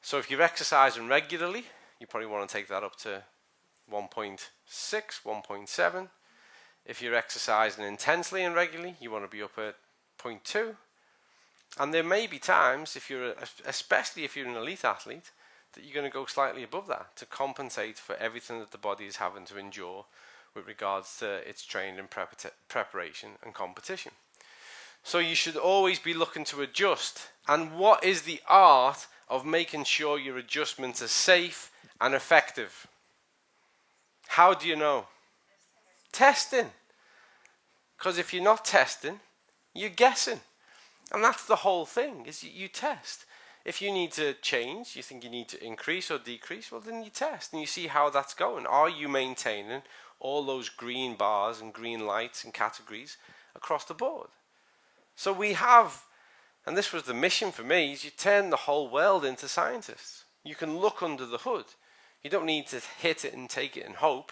So if you're exercising regularly, you probably want to take that up to 1.6, 1.7. If you're exercising intensely and regularly, you want to be up at 0.2. And there may be times, especially if you're an elite athlete, that you're going to go slightly above that to compensate for everything that the body is having to endure with regards to its training, preparation and competition. So you should always be looking to adjust. And what is the art of making sure your adjustments are safe and effective? How do you know? Testing. Because if you're not testing, you're guessing. And that's the whole thing, is you test. If you need to change, you think you need to increase or decrease, well then you test and you see how that's going. Are you maintaining all those green bars and green lights and categories across the board? So we have, and this was the mission for me, is you turn the whole world into scientists. You can look under the hood. You don't need to hit it and take it and hope.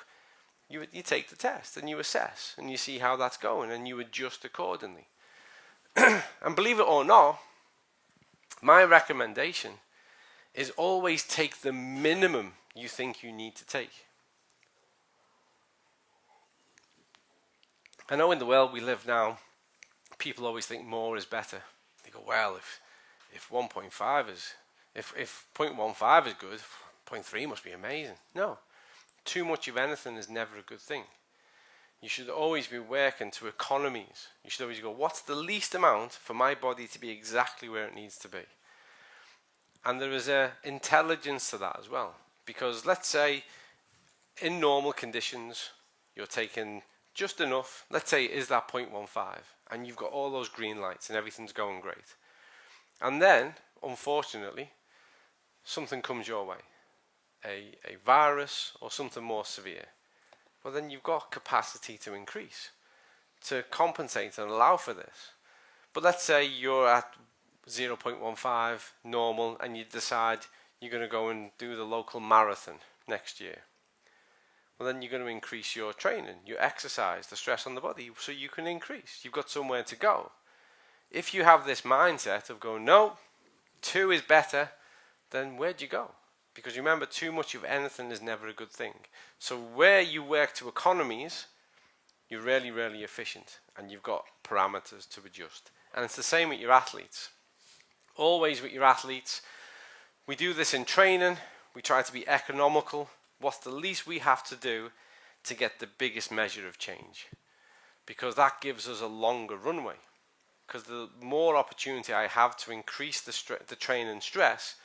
You take the test and you assess and you see how that's going and you adjust accordingly. And believe it or not, my recommendation is always take the minimum you think you need to take. I know in the world we live now, people always think more is better. They go, well, if 1.5 is, if 0.15 is good, 0.3 must be amazing. No, too much of anything is never a good thing. You should always be working to economies. You should always go, what's the least amount for my body to be exactly where it needs to be? And there is an intelligence to that as well. Because let's say in normal conditions, you're taking just enough. Let's say it is that 0.15 and you've got all those green lights and everything's going great. And then, unfortunately, something comes your way. A virus or something more severe. Well, then you've got capacity to increase, to compensate and allow for this. But let's say you're at 0.15 normal and you decide you're going to go and do the local marathon next year. Well, then you're going to increase your training, your exercise, the stress on the body, so you can increase. You've got somewhere to go. If you have this mindset of going, no, 2 is better, then where'd you go? Because remember, too much of anything is never a good thing. So where you work to economies, you're really, really efficient. And you've got parameters to adjust. And it's the same with your athletes. Always with your athletes. We do this in training. We try to be economical. What's the least we have to do to get the biggest measure of change? Because that gives us a longer runway. Because the more opportunity I have to increase the training stress,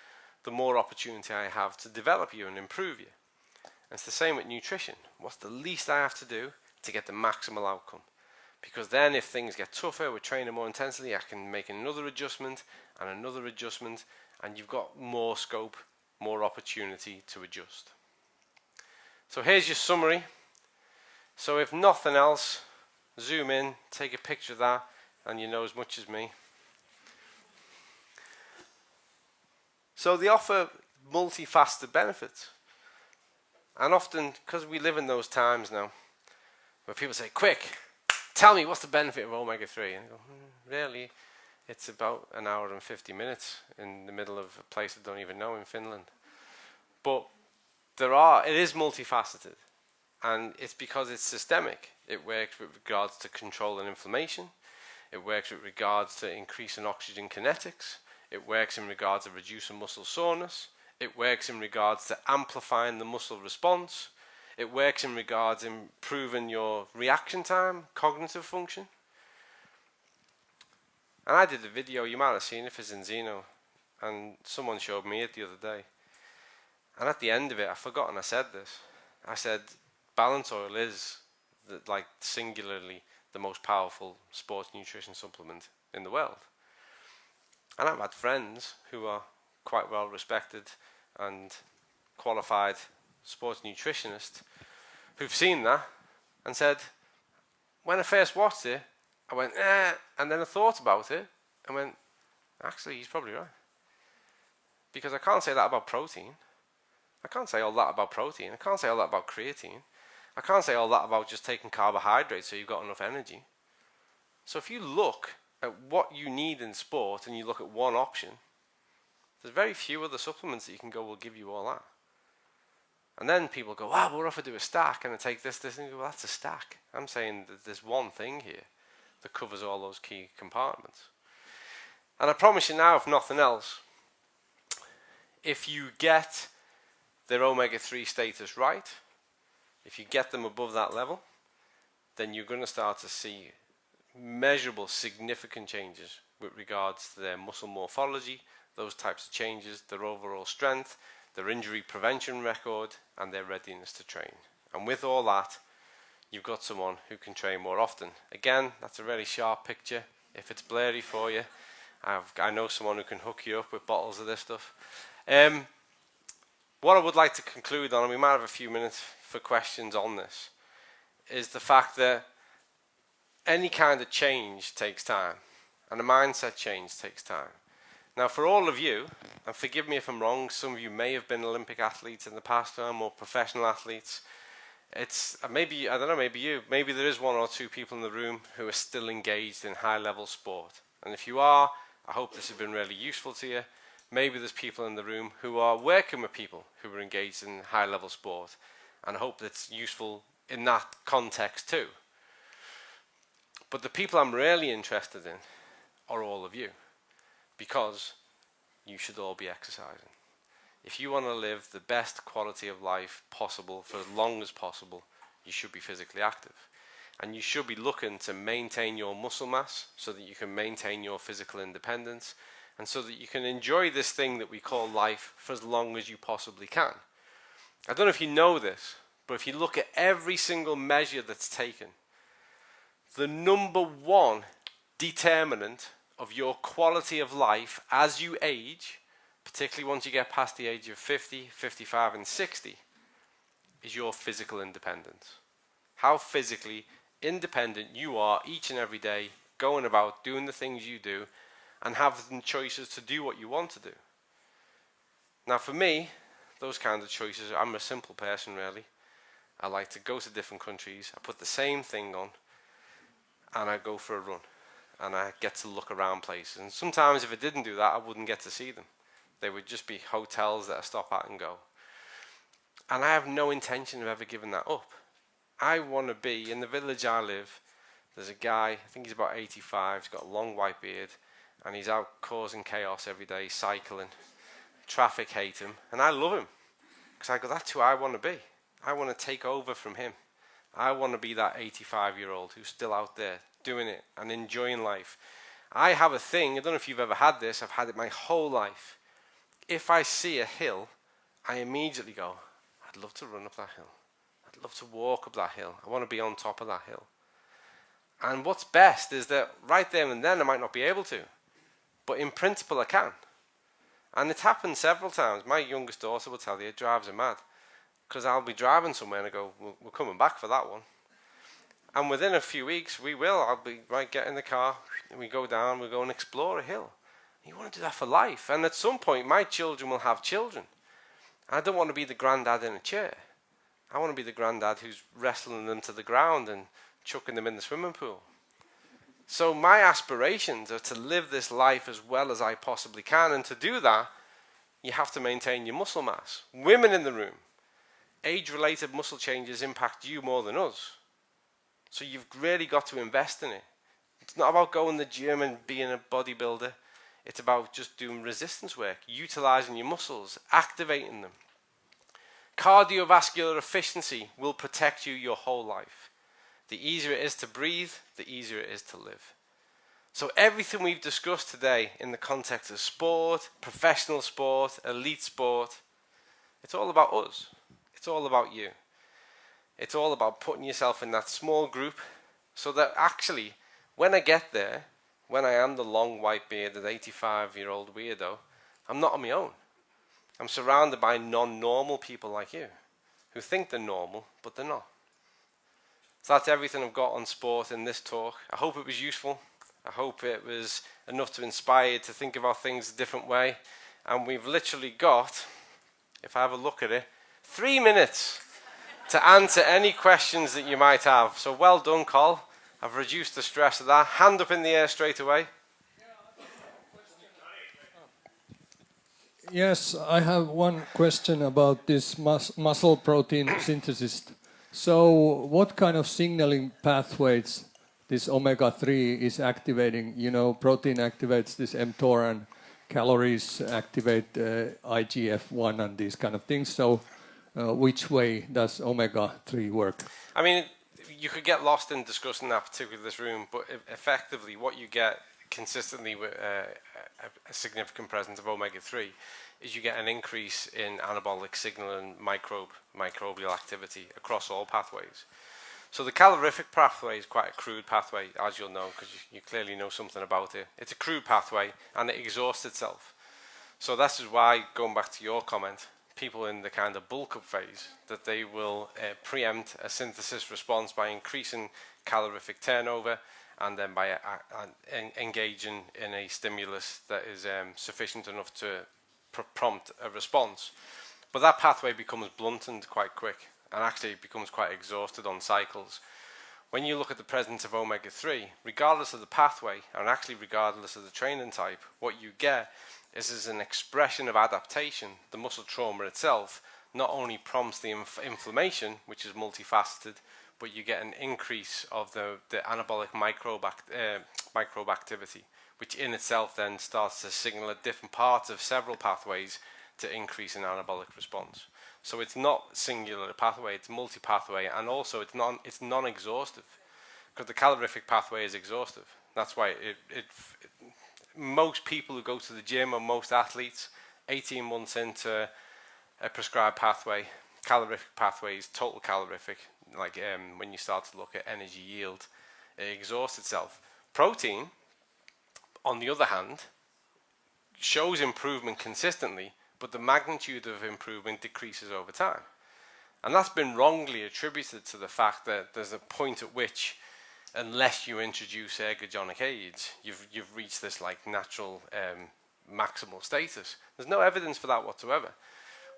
the more opportunity I have to develop you and improve you. And it's the same with nutrition. What's the least I have to do to get the maximal outcome? Because then if things get tougher, we're training more intensely, I can make another adjustment, and you've got more scope, more opportunity to adjust. So here's your summary. So if nothing else, zoom in, take a picture of that, and you know as much as me. So they offer multifaceted benefits. And often, because we live in those times now, where people say, quick, tell me what's the benefit of omega-3? And I go, really? It's about an hour and 50 minutes in the middle of a place I don't even know in Finland. But it is multifaceted. And it's because it's systemic. It works with regards to controlling inflammation. It works with regards to increasing oxygen kinetics. It works in regards to reducing muscle soreness. It works in regards to amplifying the muscle response. It works in regards to improving your reaction time, cognitive function. And I did a video, you might have seen it, for Zinzino, and someone showed me it the other day. And at the end of it, I've forgotten I said this. I said, balance oil is singularly the most powerful sports nutrition supplement in the world. And I've had friends who are quite well respected and qualified sports nutritionists who've seen that and said, when I first watched it, I went, and then I thought about it and went, actually, he's probably right. Because I can't say that about protein. I can't say all that about protein. I can't say all that about creatine. I can't say all that about just taking carbohydrates so you've got enough energy. So if you look at what you need in sport and you look at one option, there's very few other supplements that you can go will give you all that. And then people go, wow, what if I do a stack and I take this, and you go, well, that's a stack. I'm saying that there's one thing here that covers all those key compartments. And I promise you now, if nothing else, if you get their omega-3 status right, if you get them above that level, then you're going to start to see measurable, significant changes with regards to their muscle morphology, those types of changes, their overall strength, their injury prevention record, and their readiness to train. And with all that, you've got someone who can train more often. Again, that's a really sharp picture. If it's blurry for you, I know someone who can hook you up with bottles of this stuff. What I would like to conclude on, and we might have a few minutes for questions on this, is the fact that any kind of change takes time, and a mindset change takes time. Now, for all of you, and forgive me if I'm wrong, some of you may have been Olympic athletes in the past, or more professional athletes. It's maybe, I don't know, maybe there is one or two people in the room who are still engaged in high-level sport. And if you are, I hope this has been really useful to you. Maybe there's people in the room who are working with people who are engaged in high-level sport, and I hope that's useful in that context too. But the people I'm really interested in are all of you, because you should all be exercising. If you want to live the best quality of life possible for as long as possible, you should be physically active. And you should be looking to maintain your muscle mass so that you can maintain your physical independence, and so that you can enjoy this thing that we call life for as long as you possibly can. I don't know if you know this, but if you look at every single measure that's taken, the number one determinant of your quality of life as you age, particularly once you get past the age of 50, 55 and 60, is your physical independence. How physically independent you are each and every day, going about doing the things you do and having choices to do what you want to do. Now for me, those kinds of choices, I'm a simple person really. I like to go to different countries, I put the same thing on and I go for a run. And I get to look around places. And sometimes if I didn't do that, I wouldn't get to see them. They would just be hotels that I stop at and go. And I have no intention of ever giving that up. I want to be, in the village I live, there's a guy, I think he's about 85, he's got a long white beard, and he's out causing chaos every day, cycling. Traffic hate him, and I love him. Because I go, that's who I want to be. I want to take over from him. I want to be that 85-year-old who's still out there doing it and enjoying life. I have a thing, I don't know if you've ever had this, I've had it my whole life. If I see a hill, I immediately go, I'd love to run up that hill. I'd love to walk up that hill. I want to be on top of that hill. And what's best is that right there and then I might not be able to, but in principle I can. And it's happened several times. My youngest daughter will tell you it drives her mad, because I'll be driving somewhere and I go, we're coming back for that one. And within a few weeks, I'll be, right, get in the car, and we go down, we go and explore a hill. You want to do that for life. And at some point, my children will have children. I don't want to be the granddad in a chair. I want to be the granddad who's wrestling them to the ground and chucking them in the swimming pool. So my aspirations are to live this life as well as I possibly can. And to do that, you have to maintain your muscle mass. Women in the room, age-related muscle changes impact you more than us. So you've really got to invest in it. It's not about going to the gym and being a bodybuilder. It's about just doing resistance work, utilizing your muscles, activating them. Cardiovascular efficiency will protect you your whole life. The easier it is to breathe, the easier it is to live. So everything we've discussed today in the context of sport, professional sport, elite sport, it's all about us. It's all about you. It's all about putting yourself in that small group so that actually, when I get there, when I am the long white bearded 85-year-old weirdo, I'm not on my own. I'm surrounded by non-normal people like you who think they're normal, but they're not. So that's everything I've got on sport in this talk. I hope it was useful. I hope it was enough to inspire you to think about things a different way. And we've literally got, if I have a look at it, 3 minutes to answer any questions that you might have. So well done, Col. I've reduced the stress of that. Hand up in the air straight away. Yes, I have one question about this muscle protein synthesis. So, what kind of signaling pathways this omega-3 is activating? You know, protein activates this mTOR and calories activate IGF-1 and these kind of things. So, which way does omega-3 work? I mean, you could get lost in discussing that particularly in this room, but effectively what you get consistently with a significant presence of omega-3 is you get an increase in anabolic signal and microbial activity across all pathways. So the calorific pathway is quite a crude pathway, as you'll know, because you clearly know something about it. It's a crude pathway and it exhausts itself. So this is why, going back to your comment, people in the kind of bulk up phase, that they will preempt a synthesis response by increasing calorific turnover and then by engaging in a stimulus that is sufficient enough to prompt a response. But that pathway becomes blunted quite quick and actually becomes quite exhausted on cycles. When you look at the presence of omega-3, regardless of the pathway and actually regardless of the training type, what you get is an expression of adaptation. The muscle trauma itself not only prompts the inflammation, which is multifaceted, but you get an increase of the anabolic microbe activity, which in itself then starts to signal at different parts of several pathways to increase in anabolic response. So it's not singular pathway, it's multi-pathway, and also it's non-exhaustive, because the calorific pathway is exhaustive. That's why most people who go to the gym, or most athletes, 18 months into a prescribed pathway, calorific pathways, total calorific, like when you start to look at energy yield, it exhausts itself. Protein, on the other hand, shows improvement consistently, but the magnitude of improvement decreases over time. And that's been wrongly attributed to the fact that there's a point at which, unless you introduce ergogenic aids, you've reached this like natural maximal status. There's no evidence for that whatsoever.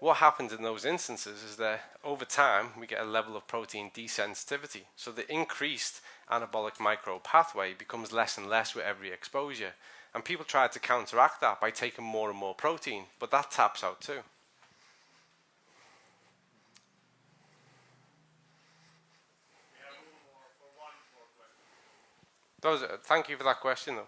What happens in those instances is that over time we get a level of protein desensitivity. So the increased anabolic microbe pathway becomes less and less with every exposure. And people try to counteract that by taking more and more protein, but that taps out too. We have room for one more question. Thank you for that question though.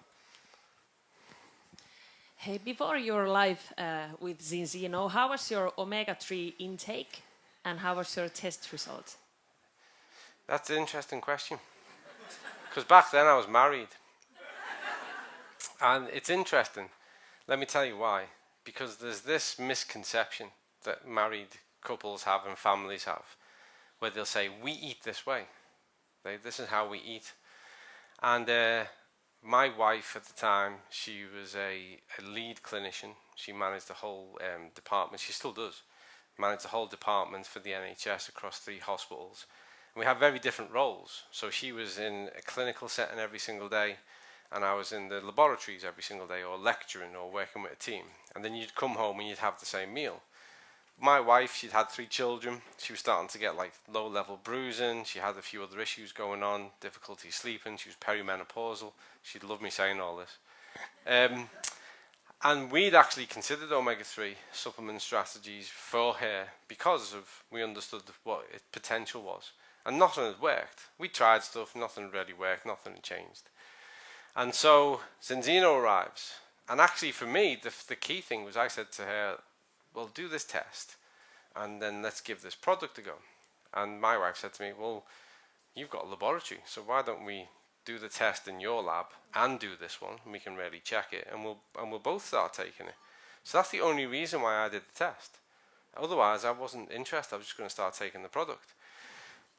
Hey, before your life with Zinzino, how was your omega-3 intake and how was your test result? That's an interesting question. Because back then I was married. And it's interesting. Let me tell you why. Because there's this misconception that married couples have and families have, where they'll say, we eat this way. This is how we eat. And my wife at the time, she was a lead clinician. She managed the whole department. She still does. Managed the whole department for the NHS across 3 hospitals. And we have very different roles. So she was in a clinical setting every single day, and I was in the laboratories every single day, or lecturing, or working with a team. And then you'd come home and you'd have the same meal. My wife, she'd had 3 children. She was starting to get like low-level bruising. She had a few other issues going on, difficulty sleeping. She was perimenopausal. She'd love me saying all this. And we'd actually considered omega-3 supplement strategies for her because we understood what its potential was. And nothing had worked. We tried stuff, nothing really worked, nothing had changed. And so Zinzino arrives. And actually for me, the key thing was I said to her, well, do this test and then let's give this product a go. And my wife said to me, well, you've got a laboratory, so why don't we do the test in your lab and do this one, and we can really check it, and we'll both start taking it. So that's the only reason why I did the test. Otherwise, I wasn't interested. I was just going to start taking the product.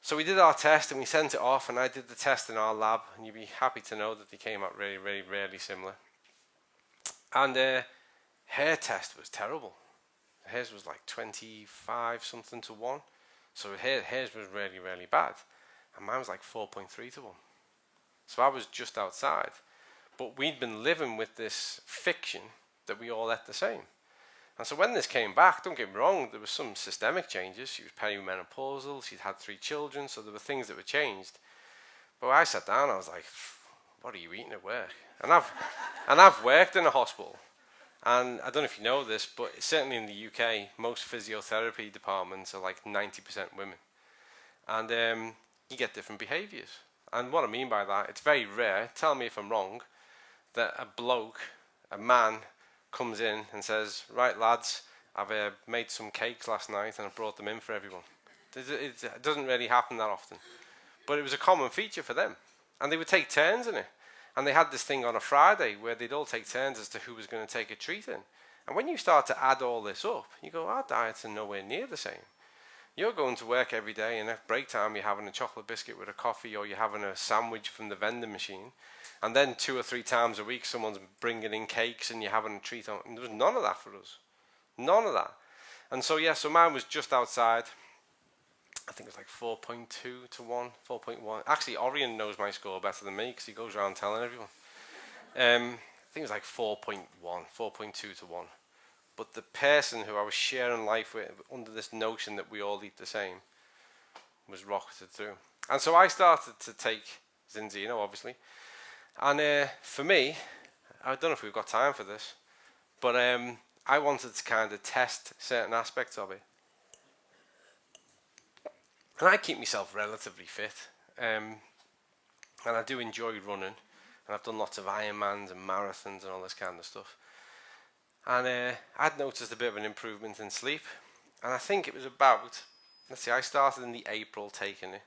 So we did our test and we sent it off, and I did the test in our lab, and you'd be happy to know that they came out really, really, really similar. And her test was terrible. Hers was like 25 something to 1. So hers was really, really bad. And mine was like 4.3 to 1. So I was just outside. But we'd been living with this fiction that we all ate the same. And so when this came back, don't get me wrong, there was some systemic changes. She was perimenopausal, she'd had 3 children, so there were things that were changed. But I sat down, I was like, what are you eating at work? And I've worked in a hospital. And I don't know if you know this, but certainly in the UK, most physiotherapy departments are like 90% women. And you get different behaviours. And what I mean by that, it's very rare, tell me if I'm wrong, that a man, comes in and says, right lads, I've made some cakes last night and I brought them in for everyone. It doesn't really happen that often. But it was a common feature for them. And they would take turns in it. And they had this thing on a Friday where they'd all take turns as to who was going to take a treat in. And when you start to add all this up, you go, our diets are nowhere near the same. You're going to work every day, and at break time you're having a chocolate biscuit with a coffee, or you're having a sandwich from the vending machine. And then 2 or 3 times a week someone's bringing in cakes and you're having a treat on. And there was none of that for us. None of that. And so, yeah, so mine was just outside. I think it was like 4.2 to 1, 4.1. Actually, Orion knows my score better than me because he goes around telling everyone. I think it was like 4.1, 4.2 to 1. But the person who I was sharing life with, under this notion that we all eat the same, was rocketed through. And so I started to take Zinzino, obviously. And for me, I don't know if we've got time for this, but I wanted to kind of test certain aspects of it. And I keep myself relatively fit. And I do enjoy running. And I've done lots of Ironmans and marathons and all this kind of stuff. And I'd noticed a bit of an improvement in sleep. And I think it was about, let's see, I started in the April taking it.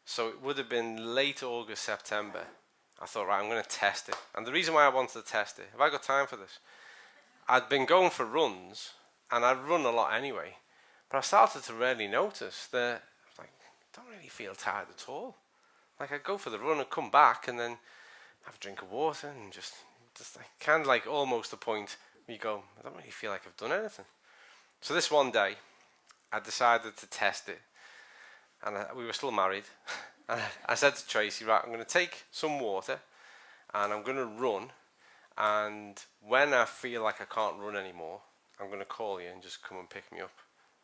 So it would have been late August, September. I thought, right, I'm going to test it. And the reason why I wanted to test it, have I got time for this? I'd been going for runs, and I'd run a lot anyway. But I started to really notice that I don't really feel tired at all. Like I'd go for the run and come back and then have a drink of water and just like, kind of like almost the point where you go, I don't really feel like I've done anything. So this one day, I decided to test it. And we were still married. And I said to Tracy, right, I'm going to take some water and I'm going to run. And when I feel like I can't run anymore, I'm going to call you and just come and pick me up.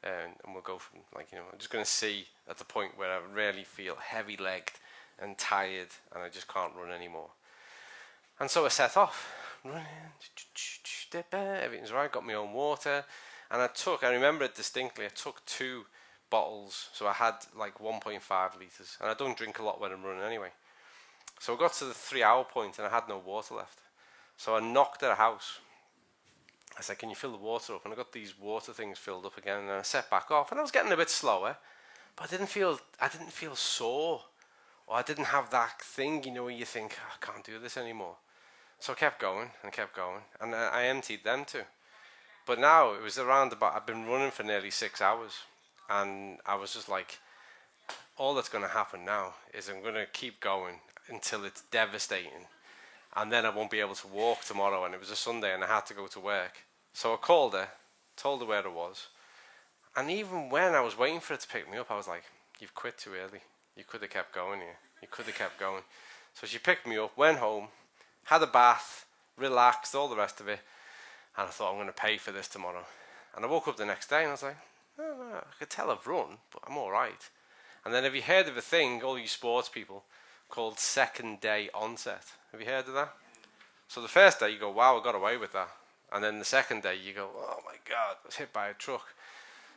And we'll go from, like, you know, I'm just going to see at the point where I really feel heavy-legged and tired and I just can't run anymore. And so I set off, running, everything's right, got my own water. And I remember it distinctly, I took 2 bottles, so I had like 1.5 litres, and I don't drink a lot when I'm running anyway. So I got to the 3-hour point and I had no water left. So I knocked at a house. I said, can you fill the water up? And I got these water things filled up again, and I set back off, and I was getting a bit slower, but I didn't feel sore, or I didn't have that thing, you know, where you think, oh, I can't do this anymore. So I kept going, and I emptied them too. But now it was around about, I've been running for nearly 6 hours. And I was just like, all that's going to happen now is I'm going to keep going until it's devastating. And then I won't be able to walk tomorrow. And it was a Sunday and I had to go to work. So I called her, told her where it was. And even when I was waiting for her to pick me up, I was like, you've quit too early. You could have kept going here. You could have kept going. So she picked me up, went home, had a bath, relaxed, all the rest of it. And I thought, I'm going to pay for this tomorrow. And I woke up the next day and I was like, oh, I could tell I've run, but I'm all right. And then have you heard of a thing, all you sports people, called second day onset? Have you heard of that? So the first day you go, wow, I got away with that. And then the second day you go, oh my God, I was hit by a truck.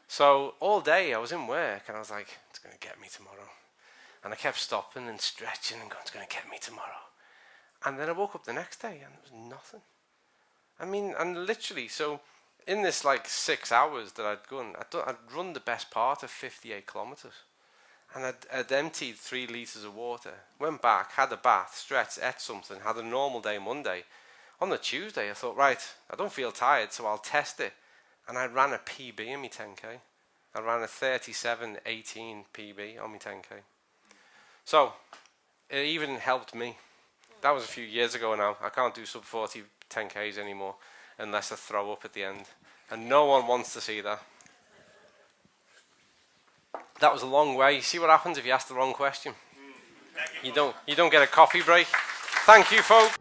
So all day I was in work and I was like, it's going to get me tomorrow. And I kept stopping and stretching and going, it's going to get me tomorrow. And then I woke up the next day and there was nothing. I mean, and literally, so in this like 6 hours that I'd gone, I'd run the best part of 58 kilometers. And I'd emptied 3 litres of water, went back, had a bath, stretched, ate something, had a normal day Monday. On the Tuesday, I thought, right, I don't feel tired, so I'll test it. And I ran a PB in my 10K. I ran a 37:18 PB on my 10K. So, it even helped me. That was a few years ago now. I can't do sub 40 10Ks anymore unless I throw up at the end. And no one wants to see that. That was a long way. You see what happens if you ask the wrong question? You don't get a coffee break. Thank you, folks.